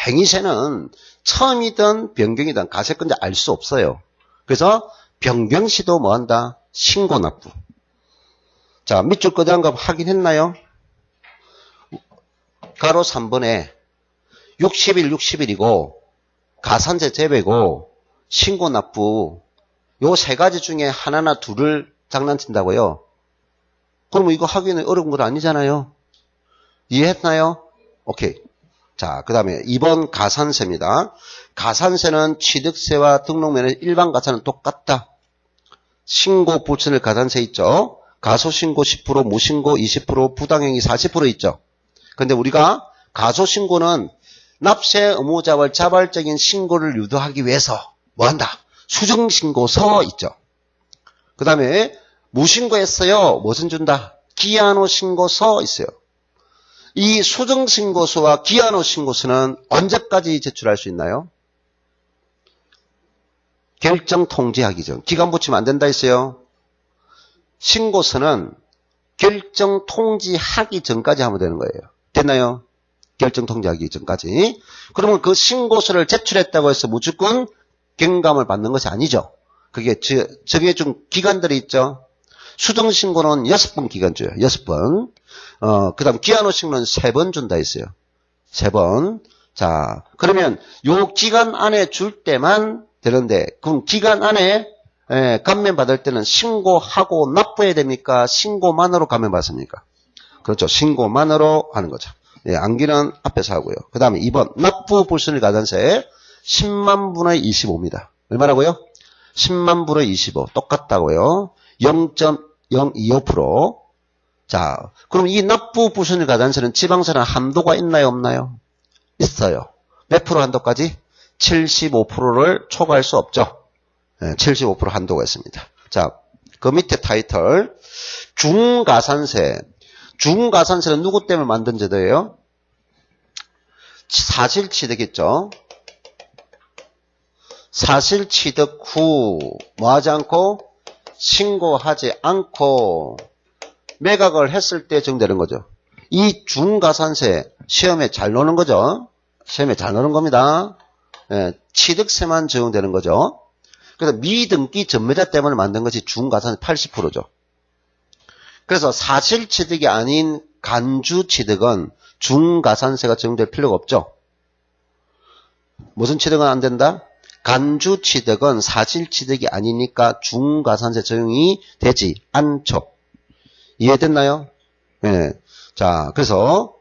행위세는 처음이든 변경이든 가세권자 알 수 없어요. 그래서 변경시도 뭐한다? 신고 납부. 자, 밑줄 거대한 거 확인했나요? 가로 3번에 60일 60일이고 가산세 제외고 신고 납부 요 3가지 중에 하나나 둘을 장난친다고요? 그럼 이거 하기는 어려운 건 아니잖아요. 이해했나요? 오케이. 자, 그 다음에 2번 가산세입니다. 가산세는 취득세와 등록면에 일반 가산은 똑같다. 신고 불순일 가산세 있죠. 가소신고 10%, 무신고 20%, 부당행위 40% 있죠. 근데 우리가 가소신고는 납세 의무자발 자발적인 신고를 유도하기 위해서 뭐한다? 수정신고서 있죠. 그 다음에 무신고했어요. 무슨 준다? 기한후 신고서 있어요. 이 수정신고서와 기한후 신고서는 언제까지 제출할 수 있나요? 결정 통지하기 전. 기간 붙이면 안 된다 했어요. 신고서는 결정 통지하기 전까지 하면 되는 거예요. 됐나요? 결정 통지하기 전까지. 그러면 그 신고서를 제출했다고 해서 무조건 경감을 받는 것이 아니죠. 그게 정해준 기간들이 있죠. 수정신고는 6번 기간 줘요. 6번. 그 다음 기한후 신고는 3번 준다 했어요. 3번. 자, 그러면 요 기간 안에 줄 때만 되는데, 그럼 기간 안에 감면 받을 때는 신고하고 납부해야 됩니까? 신고만으로 감면 받습니까? 그렇죠. 신고만으로 하는 거죠. 예, 암기는 앞에서 하고요. 그 다음에 2번 납부 불순일 가산세 10만 분의 25입니다. 얼마라고요? 10만 분의 25 똑같다고요. 0.025%. 자, 그럼 이 납부 불순일 가산세는 지방세는 한도가 있나요, 없나요? 있어요. 몇 프로 한도까지? 75%를 초과할 수 없죠. 네, 75% 한도가 있습니다. 자, 그 밑에 타이틀 중가산세. 중가산세는 누구 때문에 만든 제도예요? 사실취득 있죠. 사실취득 후 뭐하지 않고 신고하지 않고 매각을 했을 때 적용되는 거죠. 이 중가산세 시험에 잘 노는 거죠. 시험에 잘 노는 겁니다. 예, 취득세만 적용되는 거죠. 그래서 미등기 전매자 때문에 만든 것이 중가산세 80%죠. 그래서 사실취득이 아닌 간주취득은 중가산세가 적용될 필요가 없죠. 무슨 취득은 안 된다? 간주취득은 사실취득이 아니니까 중가산세 적용이 되지 않죠. 이해됐나요? 네. 자, 그래서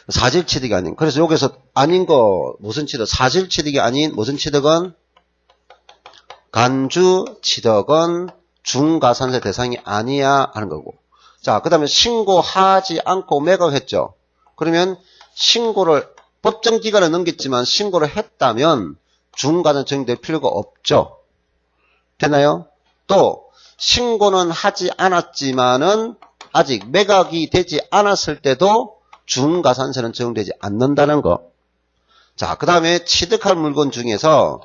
사실취득이 아닌, 그래서 여기서 아닌 거 무슨 취득? 사실취득이 아닌 무슨 취득은 간주취득은 중가산세 대상이 아니야 하는 거고. 자, 그 다음에 신고하지 않고 매각했죠. 그러면 신고를 법정 기간을 넘겼지만 신고를 했다면 중가산세 적용될 필요가 없죠. 됐나요? 또 신고는 하지 않았지만은 아직 매각이 되지 않았을 때도 중가산세는 적용되지 않는다는 거. 자, 그 다음에 취득할 물건 중에서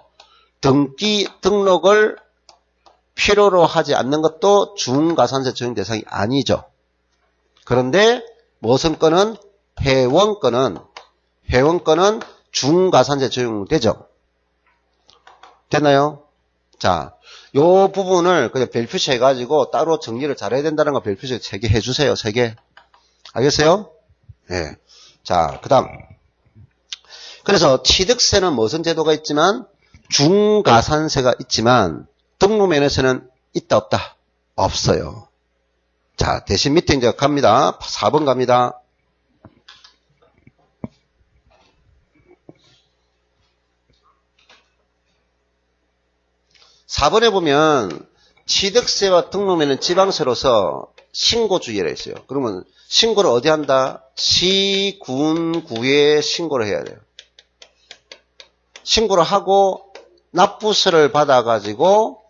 등록을 필요로 하지 않는 것도 중가산세 적용 대상이 아니죠. 그런데 무슨 건은 회원권은 중가산세 적용되죠. 됐나요? 자, 요 부분을 그냥 별표시 해가지고 따로 정리를 잘해야 된다는 거 별표시 3개 해주세요. 3개. 알겠어요? 예. 네. 자, 그 다음. 그래서 취득세는 무슨 제도가 있지만 중가산세가 있지만 등록면에서는 있다 없다? 없어요. 자, 대신 밑에 이제 갑니다. 4번 갑니다. 4번에 보면 취득세와 등록면은 지방세로서 신고주의라 했어요. 그러면 신고를 어디 한다? 시, 군, 구에 신고를 해야 돼요. 신고를 하고 납부세를 받아가지고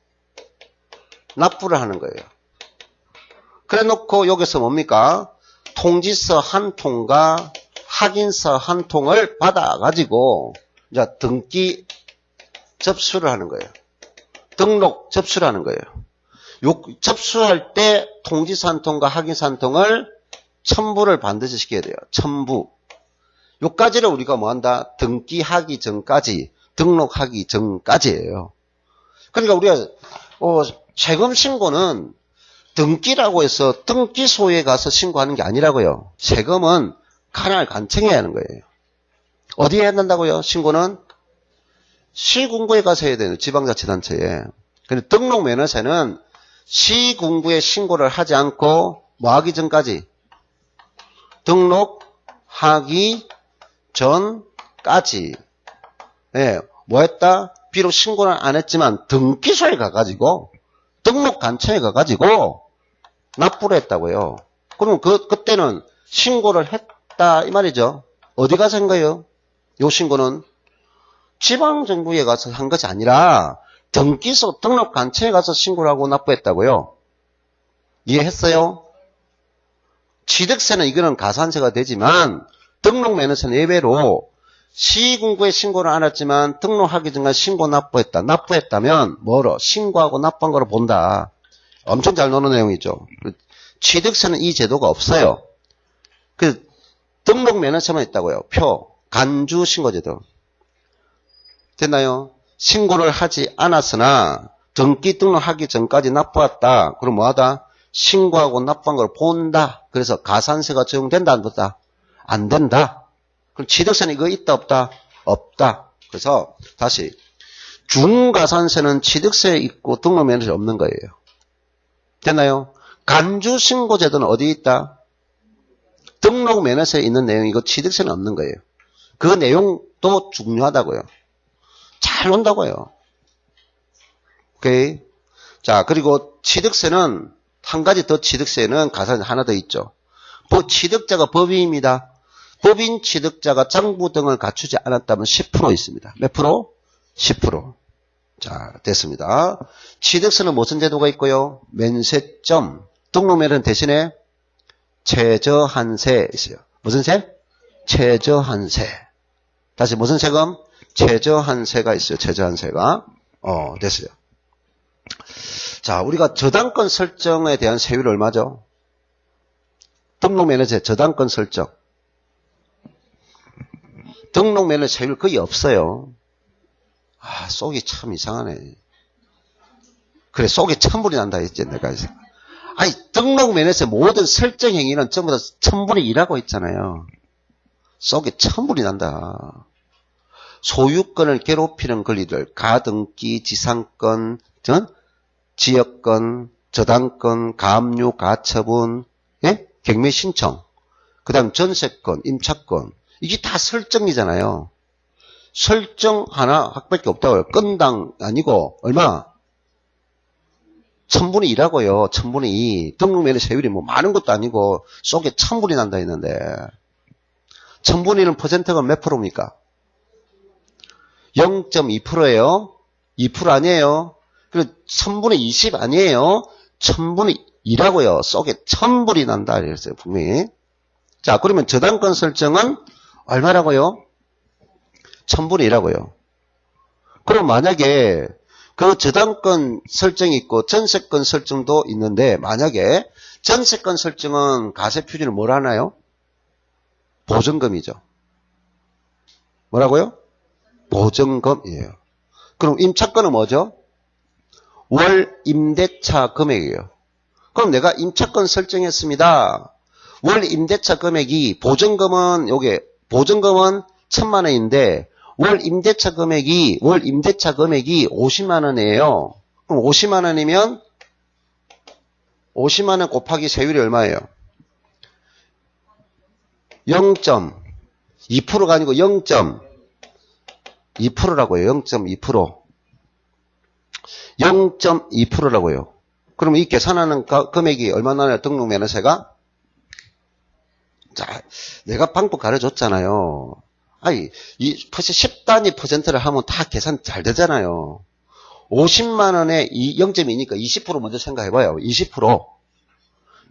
납부를 하는 거예요. 그래 놓고 여기서 뭡니까? 통지서 한 통과 확인서 한 통을 받아가지고 이제 등기 접수를 하는 거예요. 등록 접수를 하는 거예요. 요 접수할 때 통지서 한 통과 확인서 한 통을 첨부를 반드시 시켜야 돼요. 첨부. 요까지를 우리가 뭐 한다? 등기하기 전까지, 등록하기 전까지예요. 그러니까 우리가 세금 신고는 등기라고 해서 등기소에 가서 신고하는 게 아니라고요. 세금은 관할 관청에 하는 거예요. 어디에 해야 된다고요? 신고는 시군구에 가서 해야 되는 지방자치단체에. 근데 등록면허세는 시군구에 신고를 하지 않고 뭐 하기 전까지? 등록하기 전까지. 예, 뭐 했다? 비록 신고는 안 했지만 등기소에 가가지고 등록관청에 가가지고 납부를 했다고요. 그러면 그때는 신고를 했다 이 말이죠. 어디 가서 한 거예요? 요 신고는 지방정부에 가서 한 것이 아니라 등기소 등록관청에 가서 신고를 하고 납부했다고요. 이해했어요? 취득세는 이거는 가산세가 되지만 등록면허세는 예외로 시군구에 신고를 안 했지만 등록하기 전에 신고 납부했다. 납부했다면 뭐로? 신고하고 납부한 거로 본다. 엄청 잘 노는 내용이죠. 취득세는 이 제도가 없어요. 그 등록면허세만 있다고요. 표, 간주 신고제도. 됐나요? 신고를 하지 않았으나 등기 등록하기 전까지 납부했다. 그럼 뭐하다? 신고하고 납부한 걸 본다. 그래서 가산세가 적용된다 안 된다? 안 된다. 그럼 취득세는 이거 있다 없다? 없다. 그래서 다시 중가산세는 취득세에 있고 등록면허세 없는 거예요. 됐나요? 간주신고제도는 어디 있다? 등록면허세에 있는 내용이고 취득세는 없는 거예요. 그 내용도 중요하다고요. 잘 논다고요. 오케이. 자, 그리고 취득세는 한 가지 더 취득세는 가산세 하나 더 있죠. 취득자가 법인입니다. 법인 취득자가 장부 등을 갖추지 않았다면 10% 있습니다. 몇 프로? 10%. 자, 됐습니다. 취득세는 무슨 제도가 있고요? 면세점. 등록면허는 대신에 최저한세 있어요. 무슨 세? 최저한세. 다시 무슨 세금? 최저한세가 있어요. 최저한세가. 됐어요. 자, 우리가 저당권 설정에 대한 세율이 얼마죠? 등록면허세 저당권 설정. 등록면허 세율 거의 없어요. 아, 속이 참 이상하네. 그래, 속이 천불이 난다 했지, 내가. 아니, 등록면허세 모든 설정 행위는 전부 다 1000분의 1하고 있잖아요. 속이 천불이 난다. 소유권을 괴롭히는 권리들, 가등기, 지상권, 지역권, 저당권, 가압류, 가처분, 예? 경매 신청, 그 다음 전세권, 임차권, 이게 다 설정이잖아요. 설정 하나 확밖에 없다고요. 건당 아니고 얼마? 1000분의 1하고요. 1000분의 2. 등록면허 세율이 뭐 많은 것도 아니고 속에 1000분이 난다 했는데 1000분의 1은 퍼센트가 몇 프로입니까? 0.2%예요. 2% 아니에요. 그리고 1000분의 20 아니에요. 1000분의 2라고요. 속에 1000불이 난다 그랬어요. 분명히. 자, 그러면 저당권 설정은 얼마라고요? 1000분의 1라고요. 그럼 만약에 그 저당권 설정이 있고 전세권 설정도 있는데 만약에 전세권 설정은 가세 표준을 뭘 하나요? 보증금이죠. 뭐라고요? 보증금이에요. 그럼 임차권은 뭐죠? 월 임대차 금액이에요. 그럼 내가 임차권 설정했습니다. 월 임대차 금액이 보증금은 요게 보증금은 1000만 원인데 월 임대차 금액이 50만 원이에요. 그럼 50만 원이면 50만 원 곱하기 세율이 얼마예요? 0.2%가 아니고 0.2%라고요. 0.2%. 0.2%라고요. 그럼 이 계산하는 금액이 얼마 나나요? 등록면허세가? 자, 내가 방법 가르쳐줬잖아요. 아니, 이 10단위 퍼센트를 하면 다 계산 잘 되잖아요. 50만 원에 이 0.2니까 20% 먼저 생각해봐요. 20%.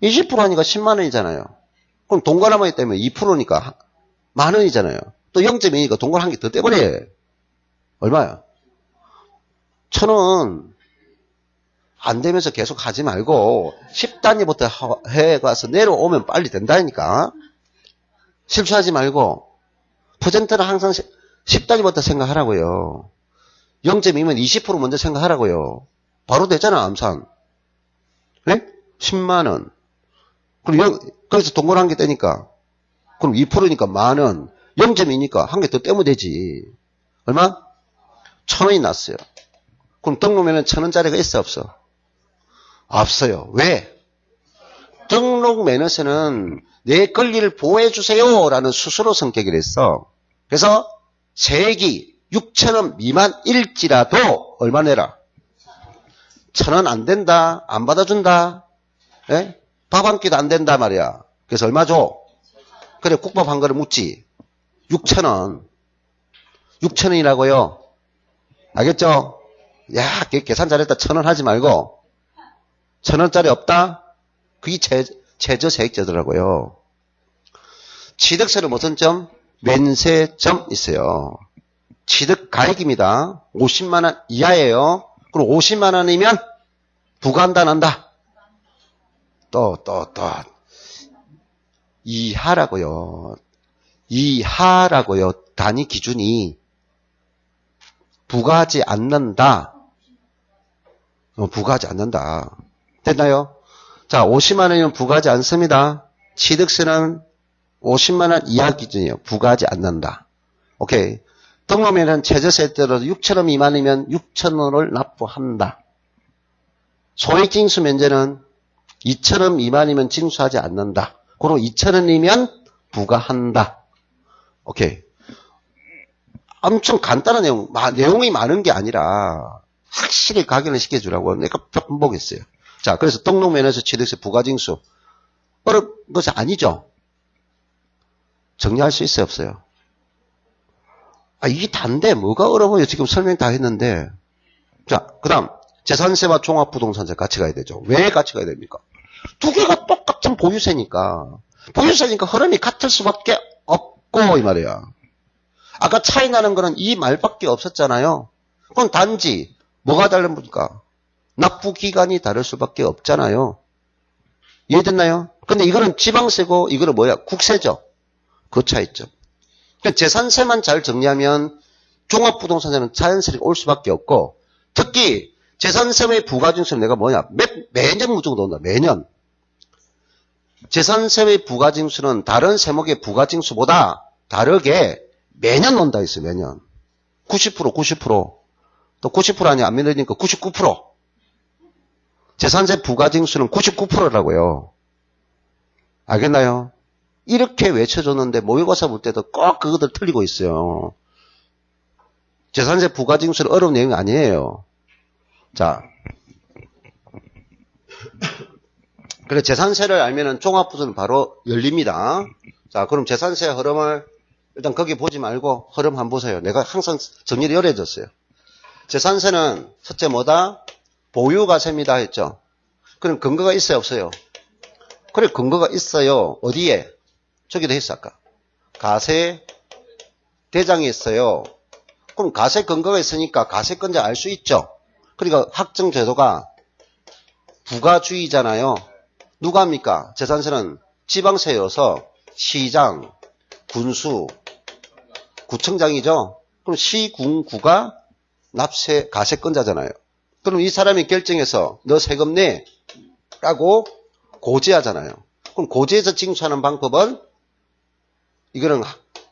20% 하니까 10만 원이잖아요. 그럼 동그라미 때문에 2%니까 만 원이잖아요. 또 0.2니까 동그라미 한 개 더 떼버려. 얼마야? 1,000원. 안 되면서 계속 하지 말고 10단위부터 해가서 내려오면 빨리 된다니까. 실수하지 말고 퍼센트는 항상 10단위부터 생각하라고요. 0.2면 20% 먼저 생각하라고요. 바로 되잖아, 암산. 그래? 10만 원. 그럼 그래서 동그란 한 개 떼니까. 그럼 2%니까 만 원. 0.2니까 한 개 더 떼면 되지. 얼마? 1,000원이 났어요. 그럼 등록면허는 1,000원짜리가 있어, 없어? 없어요. 왜? 등록면허세는 내 권리를 보호해주세요 라는 수수료 성격이 됐어. 그래서 세액이 6,000원 미만일지라도 얼마 내라? 1,000원 안 된다. 안 받아준다. 예? 밥 한 끼도 안 된다 말이야. 그래서 얼마 줘? 그래, 국밥 한 그릇 묻지. 6,000원. 6,000원이라고요. 알겠죠? 야, 계산 잘했다. 1,000원 하지 말고 1,000원짜리 없다? 그게 최저세액제더라고요. 취득세는 무슨 점? 면세점 있어요. 취득가액입니다. 50만 원 이하예요. 그럼 50만 원이면 부과한다, 난다? 또. 이하라고요. 이하라고요. 단위 기준이 부과하지 않는다. 부과하지 않는다. 됐나요? 자, 50만 원이면 부과하지 않습니다. 취득세는 50만 원 이하 기준이에요. 부과하지 않는다. 오케이. 등록면허는 최저세에 따라서 6,000원 미만이면 6,000원을 납부한다. 소액징수 면제는 2,000원 미만이면 징수하지 않는다. 그리고 2,000원이면 부과한다. 오케이. 엄청 간단한 내용이 많은 게 아니라 확실히 각인을 시켜주라고 내가 반복했어요. 자, 그래서 등록면허에서 취득세 부과징수 어려운 것이 아니죠. 정리할 수 있어요, 없어요? 이게 단데 뭐가 어려워요? 지금 설명 다 했는데. 자, 그 다음 재산세와 종합부동산세 같이 가야 되죠. 왜 같이 가야 됩니까? 두 개가 똑같은 보유세니까 흐름이 같을 수밖에 없고 이 말이야. 아까 차이 나는 거는 이 말밖에 없었잖아요. 그럼 단지 뭐가 다릅니까? 납부기간이 다를 수밖에 없잖아요. 이해됐나요? 근데 이거는 지방세고 이거는 뭐야? 국세죠. 그 차이점. 그러니까 재산세만 잘 정리하면 종합부동산세는 자연스럽게 올 수밖에 없고, 특히 재산세의 부과징수는 내가 뭐냐? 매년 무조건 온다. 매년. 재산세의 부과징수는 다른 세목의 부과징수보다 다르게 매년 온다 했어요. 매년. 90%. 또 90% 아니 안 믿으니까 99%. 재산세 부과징수는 99%라고요. 알겠나요? 이렇게 외쳐줬는데 모의고사 볼 때도 꼭 그것들 틀리고 있어요. 재산세 부과징수는 어려운 내용이 아니에요. 자, 그래 재산세를 알면은 종합부서는 바로 열립니다. 자, 그럼 재산세 흐름을 일단 거기 보지 말고 흐름 한번 보세요. 내가 항상 정리를 열해줬어요. 재산세는 첫째 뭐다? 보유가세입니다 했죠. 그럼 근거가 있어요, 없어요? 그래, 근거가 있어요. 어디에? 저기도 했어, 아까. 가세 대장이 있어요. 그럼 가세 근거가 있으니까 가세권자 알 수 있죠. 그러니까 확정 제도가 부가주의잖아요. 누가 합니까? 재산세는 지방세여서 시장, 군수, 구청장이죠. 그럼 시군구가 납세 가세권자잖아요. 그럼 이 사람이 결정해서 너 세금 내 라고 고지하잖아요. 그럼 고지해서 징수하는 방법은 이거는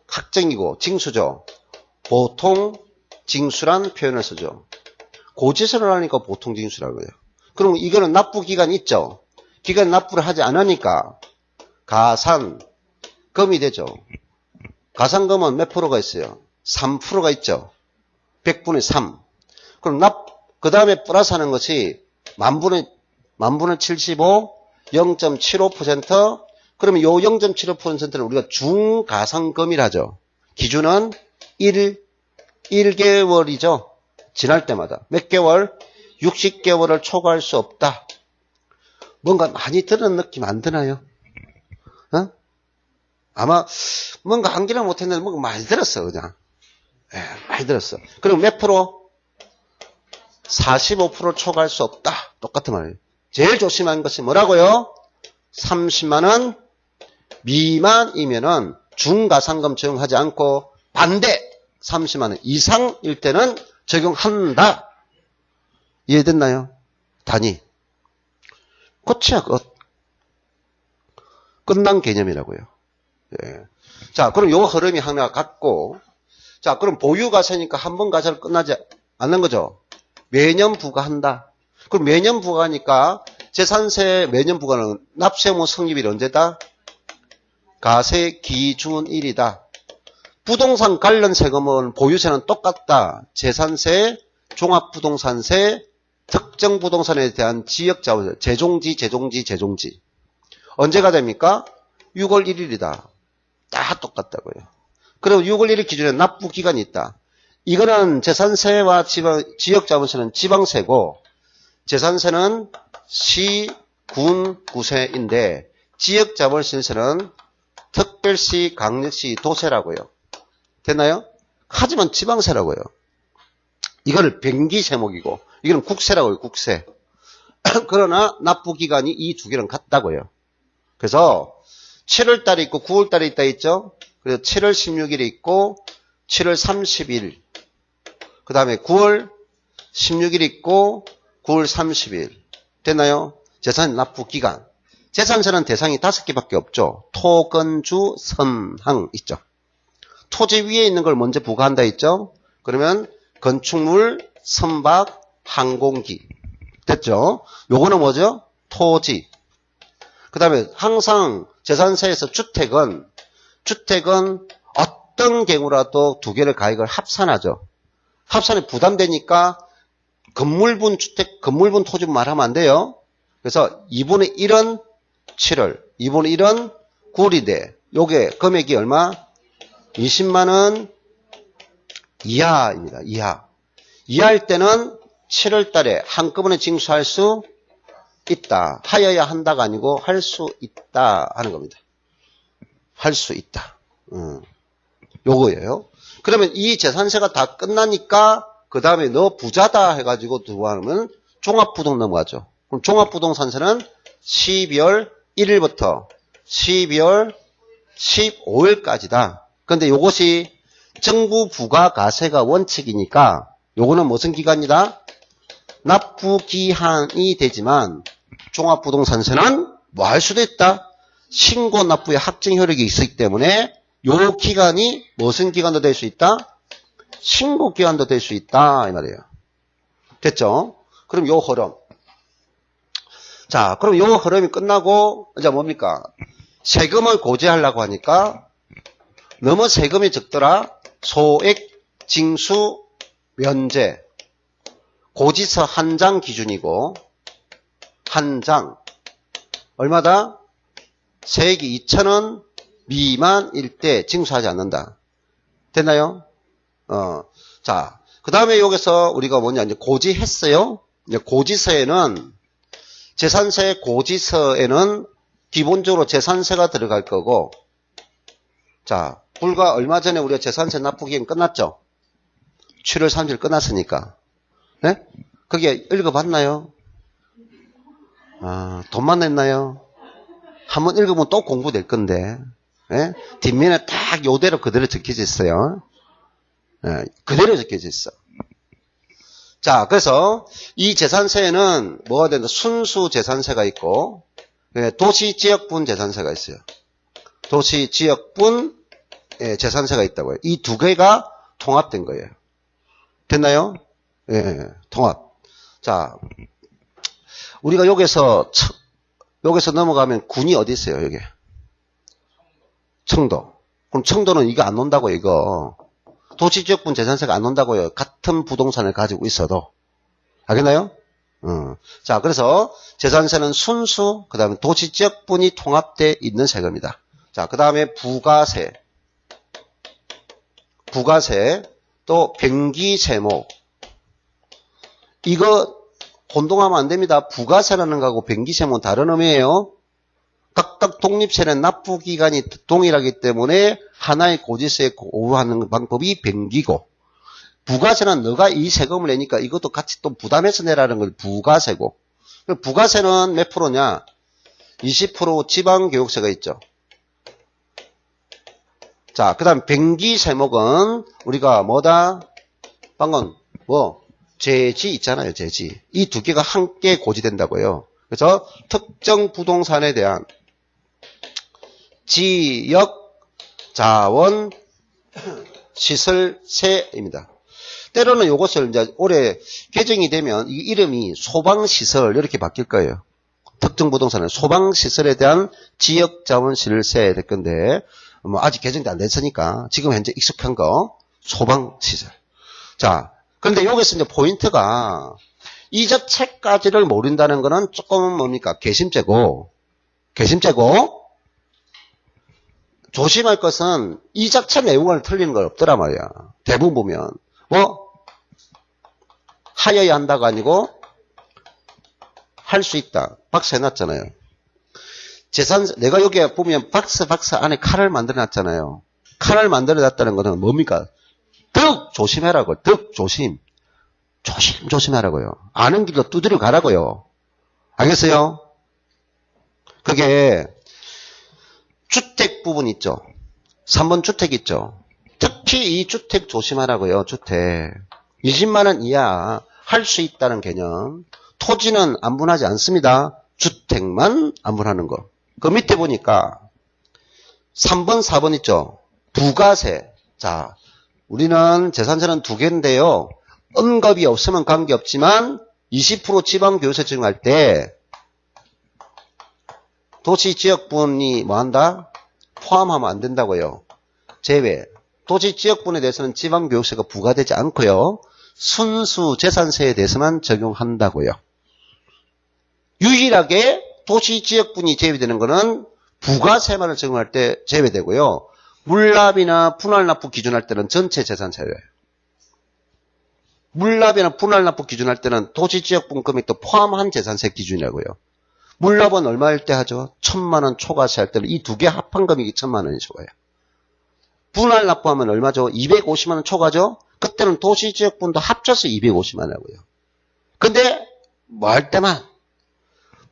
확정이고 징수죠. 보통 징수란 표현을 쓰죠. 고지서를 하니까 보통 징수라고 해요. 그럼 이거는 납부기간이 있죠. 기간 납부를 하지 않으니까 가산금이 되죠. 가산금은 몇 프로가 있어요? 3%가 있죠. 100분의 3. 그럼 그 다음에 플러스 하는 것이 만분의 75, 0.75%. 그러면 요 0.75%는 우리가 중가산금이라 하죠. 기준은 1개월이죠. 지날 때마다. 몇 개월? 60개월을 초과할 수 없다. 뭔가 많이 들은 느낌 안 드나요? 어? 아마 뭔가 한기는 못했는데 뭔가 많이 들었어 그냥. 많이 들었어. 그리고 몇 프로? 45% 초과할 수 없다. 똑같은 말이에요. 제일 조심한 것이 뭐라고요? 30만원 미만이면은 중가산금 적용하지 않고 반대 30만원 이상일 때는 적용한다. 이해됐나요? 단위. 끝이야, 끝. 끝난 개념이라고요. 예. 자, 그럼 요 흐름이 하나 같고, 자, 그럼 보유가세니까 한 번 가세로 끝나지 않는 거죠. 매년 부과한다. 그럼 매년 부과하니까 재산세 매년 부과는 납세의무 성립일이 언제다? 가세 기준일이다. 부동산 관련 세금은 보유세는 똑같다. 재산세, 종합부동산세, 특정 부동산에 대한 지역자본세, 재종지. 언제가 됩니까? 6월 1일이다. 다 똑같다고요. 그리고 6월 1일 기준에 납부기간이 있다. 이거는 재산세와 지역자본세는 지방세고 재산세는 시, 군, 구세인데 지역자본세는 특별시, 강력시, 도세라고요. 됐나요? 하지만 지방세라고요. 이거를 변기세목이고 이거는 국세라고요. 국세. 그러나 납부기간이 이 두 개는 같다고요. 그래서 7월달에 있고 9월달에 있다 있죠. 그래서 7월 16일에 있고 7월 30일 그 다음에 9월 16일 있고 9월 30일 됐나요? 재산 납부기간. 재산세는 대상이 5개밖에 없죠. 토, 건, 주, 선, 항 있죠. 토지 위에 있는 걸 먼저 부과한다 있죠. 그러면 건축물, 선박, 항공기 됐죠. 요거는 뭐죠? 토지. 그 다음에 항상 재산세에서 주택은 어떤 경우라도 두 개를 가액을 합산하죠. 합산이 부담되니까 건물분 주택, 건물분 토지분 말하면 안 돼요. 그래서 2분의 1은 7월, 2분의 1은 9월인데 요게 금액이 얼마? 20만원 이하입니다. 이하일 때는 7월 달에 한꺼번에 징수할 수 있다. 하여야 한다가 아니고 할 수 있다 하는 겁니다. 할 수 있다. 요거예요. 그러면 이 재산세가 다 끝나니까 그 다음에 너 부자다 해가지고 두고 하면 종합부동 넘어가죠. 그럼 종합부동산세는 12월 1일부터 12월 15일까지다. 그런데 요것이 정부 부가가세가 원칙이니까 요거는 무슨 기간이다? 납부기한이 되지만 종합부동산세는 뭐 할 수도 있다. 신고 납부의 확정 효력이 있기 때문에 요 기간이 무슨 기간도 될 수 있다? 신고 기간도 될 수 있다 이 말이에요. 됐죠? 그럼 요 흐름. 자, 그럼 요 흐름이 끝나고 이제 뭡니까? 세금을 고지하려고 하니까 너무 세금이 적더라. 소액 징수 면제. 고지서 한 장 기준이고 한 장 얼마다? 세액이 2,000원 미만일 때 징수하지 않는다. 됐나요? 자, 그 다음에 여기서 우리가 뭐냐, 이제 고지했어요. 이제 고지서에는, 재산세 고지서에는 기본적으로 재산세가 들어갈 거고, 자, 불과 얼마 전에 우리가 재산세 납부기간 끝났죠? 7월 30일 끝났으니까. 네? 그게 읽어봤나요? 돈만 냈나요? 한번 읽으면 또 공부될 건데. 예? 뒷면에 딱 요대로 그대로 적혀져 있어요. 예, 그대로 적혀져 있어. 자, 그래서 이 재산세에는 뭐가 된다? 순수 재산세가 있고, 도시지역분 재산세가 있어요. 도시지역분 재산세가 있다고요. 이 두 개가 통합된 거예요. 됐나요? 예, 통합. 자, 우리가 여기서 여기서 넘어가면 군이 어디 있어요, 여기? 청도. 그럼 청도는 이거 안 논다고요, 이거. 도시지역분 재산세가 안 논다고요. 같은 부동산을 가지고 있어도. 알겠나요? 자, 그래서 재산세는 순수, 그 다음에 도시지역분이 통합되어 있는 세금이다. 자, 그 다음에 부가세. 부가세. 또 변기세목. 이거 혼동하면 안 됩니다. 부가세라는 거하고 변기세목은 다른 의미예요. 각각 독립세는 납부기간이 동일하기 때문에 하나의 고지세에 고유하는 방법이 변기고, 부가세는 너가 이 세금을 내니까 이것도 같이 또 부담해서 내라는 걸 부가세고, 부가세는 몇 프로냐? 20% 지방교육세가 있죠. 자, 그 다음 변기세목은 우리가 뭐다? 방금 뭐 제지 있잖아요. 제지. 이 두 개가 함께 고지된다고요. 그래서 특정 부동산에 대한 지역 자원 시설세입니다. 때로는 이것을 이제 올해 개정이 되면 이 이름이 소방시설 이렇게 바뀔 거예요. 특정 부동산은 소방시설에 대한 지역자원시설세 될 건데, 뭐 아직 개정도 안 됐으니까 지금 현재 익숙한 거 소방시설. 자, 그런데 여기서 이제 포인트가 이자체까지를 모른다는 거는 조금 뭡니까? 개심죄고 조심할 것은 이자체 내용을 틀리는 건 없더란 말이야. 대부분 보면 뭐 하여야 한다가 아니고 할 수 있다. 박스 해놨잖아요. 재산세, 내가 여기에 보면 박스 안에 칼을 만들어놨잖아요. 칼을 만들어놨다는 것은 뭡니까? 득 조심해라고. 득 조심하라고요. 아는 길로 두드려 가라고요. 알겠어요? 그게 주택 부분 있죠. 3번 주택 있죠. 특히 이 주택 조심하라고요. 주택 20만 원 이하 할 수 있다는 개념. 토지는 안분하지 않습니다. 주택만 안분하는 거. 그 밑에 보니까 3번 4번 있죠. 부가세. 자, 우리는 재산세는 두 개인데요. 언급이 없으면 관계없지만 20% 지방교유세 적용할 때 도시지역분이 뭐한다? 포함하면 안 된다고요. 제외. 도시지역분에 대해서는 지방교유세가 부과되지 않고요. 순수 재산세에 대해서만 적용한다고요. 유일하게 도시지역분이 제외되는 것은 부가세만을 적용할 때 제외되고요. 물납이나 분할납부 기준할 때는 전체 재산세예요. 물납이나 분할납부 기준할 때는 도시지역분 금액도 포함한 재산세 기준이라고요. 물납은 얼마일 때 하죠? 1,000만 원 초과세 할 때는 이 두 개 합한 금액이 1,000만 원이 좋아요. 분할납부하면 얼마죠? 250만 원 초과죠? 그때는 도시지역분도 합쳐서 250만 원이고요. 근데 뭐 할 때만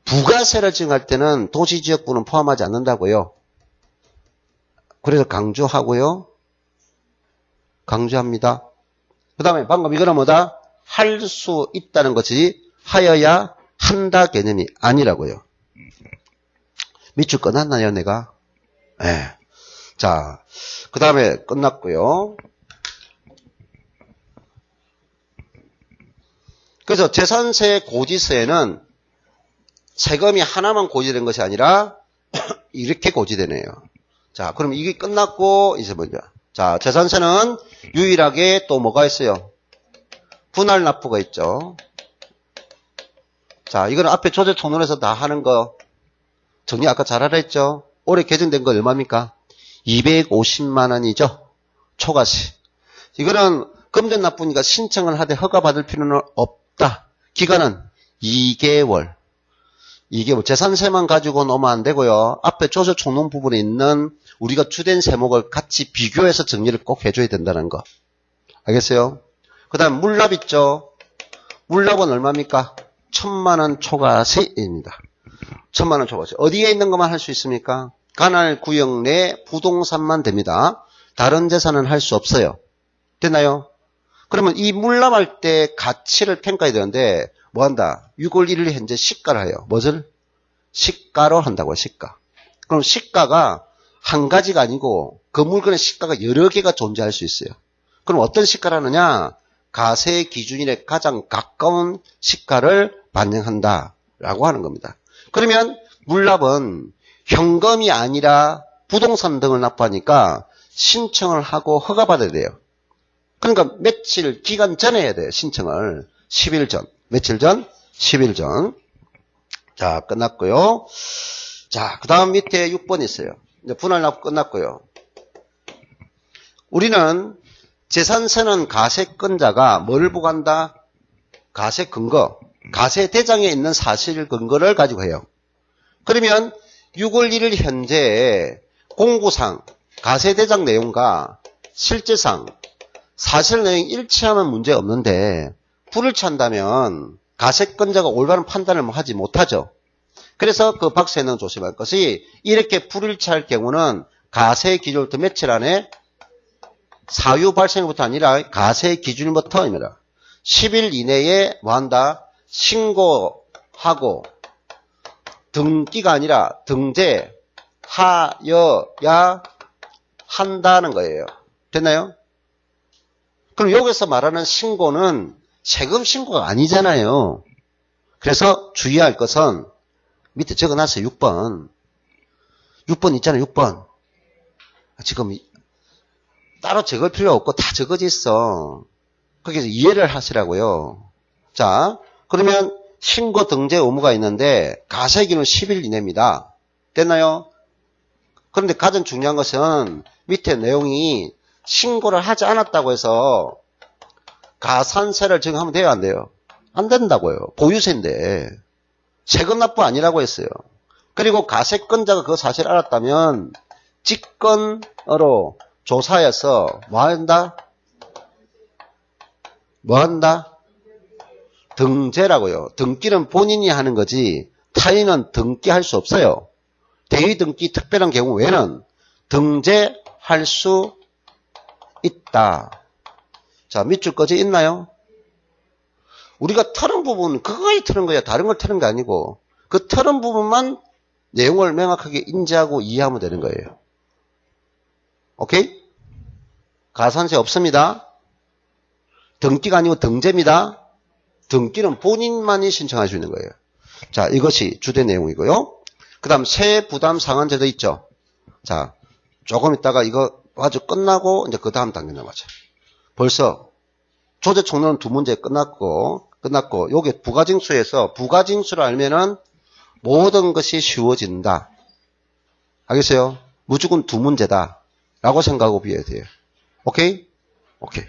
부가세를 적용할 때는 도시지역분은 포함하지 않는다고요. 그래서 강조하고요. 강조합니다. 그 다음에 방금 이거는 뭐다? 할 수 있다는 것이 하여야 한다 개념이 아니라고요. 밑줄 끝났나요, 내가? 네. 자, 그 다음에 끝났고요. 그래서 재산세 고지세에는 세금이 하나만 고지된 것이 아니라 이렇게 고지되네요. 자, 그럼 이게 끝났고 이제 뭐냐? 자, 재산세는 유일하게 또 뭐가 있어요? 분할 납부가 있죠. 자, 이거는 앞에 조세 총론에서 다 하는 거 정리 아까 잘하라 했죠. 올해 개정된 거 얼마입니까? 250만 원이죠. 초과세. 이거는 금전 납부니까 신청을 하되 허가받을 필요는 없다. 기간은 2개월. 재산세만 가지고 놓으면 안 되고요. 앞에 조세 총론 부분에 있는 우리가 주된 세목을 같이 비교해서 정리를 꼭 해줘야 된다는 거. 알겠어요? 그 다음 물납 있죠. 물납은 얼마입니까? 1,000만 원 초과세입니다. 1,000만 원 초과세. 어디에 있는 것만 할 수 있습니까? 관할 구역 내 부동산만 됩니다. 다른 재산은 할 수 없어요. 됐나요? 그러면 이 물납할 때 가치를 평가해야 되는데 뭐 한다? 6월 1일 현재 시가를 해요. 무엇을? 시가로 한다고요. 시가. 그럼 시가가 한 가지가 아니고 그 물건의 시가가 여러 개가 존재할 수 있어요. 그럼 어떤 시가를 하느냐? 가세 기준일에 가장 가까운 시가를 반영한다라고 하는 겁니다. 그러면 물납은 현금이 아니라 부동산 등을 납부하니까 신청을 하고 허가받아야 돼요. 그러니까 며칠 기간 전에 해야 돼요. 신청을. 10일 전. 며칠 전? 10일 전. 자, 끝났고요. 자, 그 다음 밑에 6번 있어요. 이제 분할 납부 끝났고요. 우리는 재산세는 가세권자가 뭘 부과한다? 가세 근거. 가세 대장에 있는 사실 근거를 가지고 해요. 그러면 6월 1일 현재 공구상 가세 대장 내용과 실제상 사실 내용이 일치하면 문제 없는데 불일치한다면 가세권자가 올바른 판단을 하지 못하죠. 그래서 그 박스에는 조심할 것이 이렇게 불일치할 경우는 가세 기준부터 며칠 안에 사유 발생부터 아니라 가세 기준부터입니다. 10일 이내에 뭐한다? 신고하고 등기가 아니라 등재하여야 한다는 거예요. 됐나요? 그럼 여기서 말하는 신고는 세금 신고가 아니잖아요. 그래서 주의할 것은 밑에 적어놨어요. 6번. 6번 있잖아요. 6번. 지금 따로 적을 필요 없고 다 적어져 있어. 거기서 이해를 하시라고요. 자, 그러면 신고 등재 의무가 있는데 가세기는 10일 이내입니다. 됐나요? 그런데 가장 중요한 것은 밑에 내용이 신고를 하지 않았다고 해서 가산세를 정하면 돼요, 안 돼요? 안 된다고요. 보유세인데 세금 납부 아니라고 했어요. 그리고 가세권자가 그 사실을 알았다면 직권으로 조사해서 뭐 한다? 뭐 한다? 등재라고요. 등기는 본인이 하는 거지 타인은 등기할 수 없어요. 대위등기 특별한 경우 외에는 등재할 수 있다. 자, 밑줄 꺼져 있나요? 우리가 틀은 부분, 그거에 틀은 거야. 다른 걸 틀은 게 아니고 그 틀은 부분만 내용을 명확하게 인지하고 이해하면 되는 거예요. 오케이? 가산세 없습니다. 등기가 아니고 등재입니다. 등기는 본인만이 신청할 수 있는 거예요. 자, 이것이 주된 내용이고요. 그 다음 세부담 상한제도 있죠. 자, 조금 있다가 이거 아주 끝나고 이제 그 다음 단계 넘어가죠. 벌써 조제총론 두 문제 끝났고 요게 부가징수에서 부가징수를 알면은 모든 것이 쉬워진다. 알겠어요? 무조건 두 문제다 라고 생각하고 비해야 돼요. 오케이? 오케이.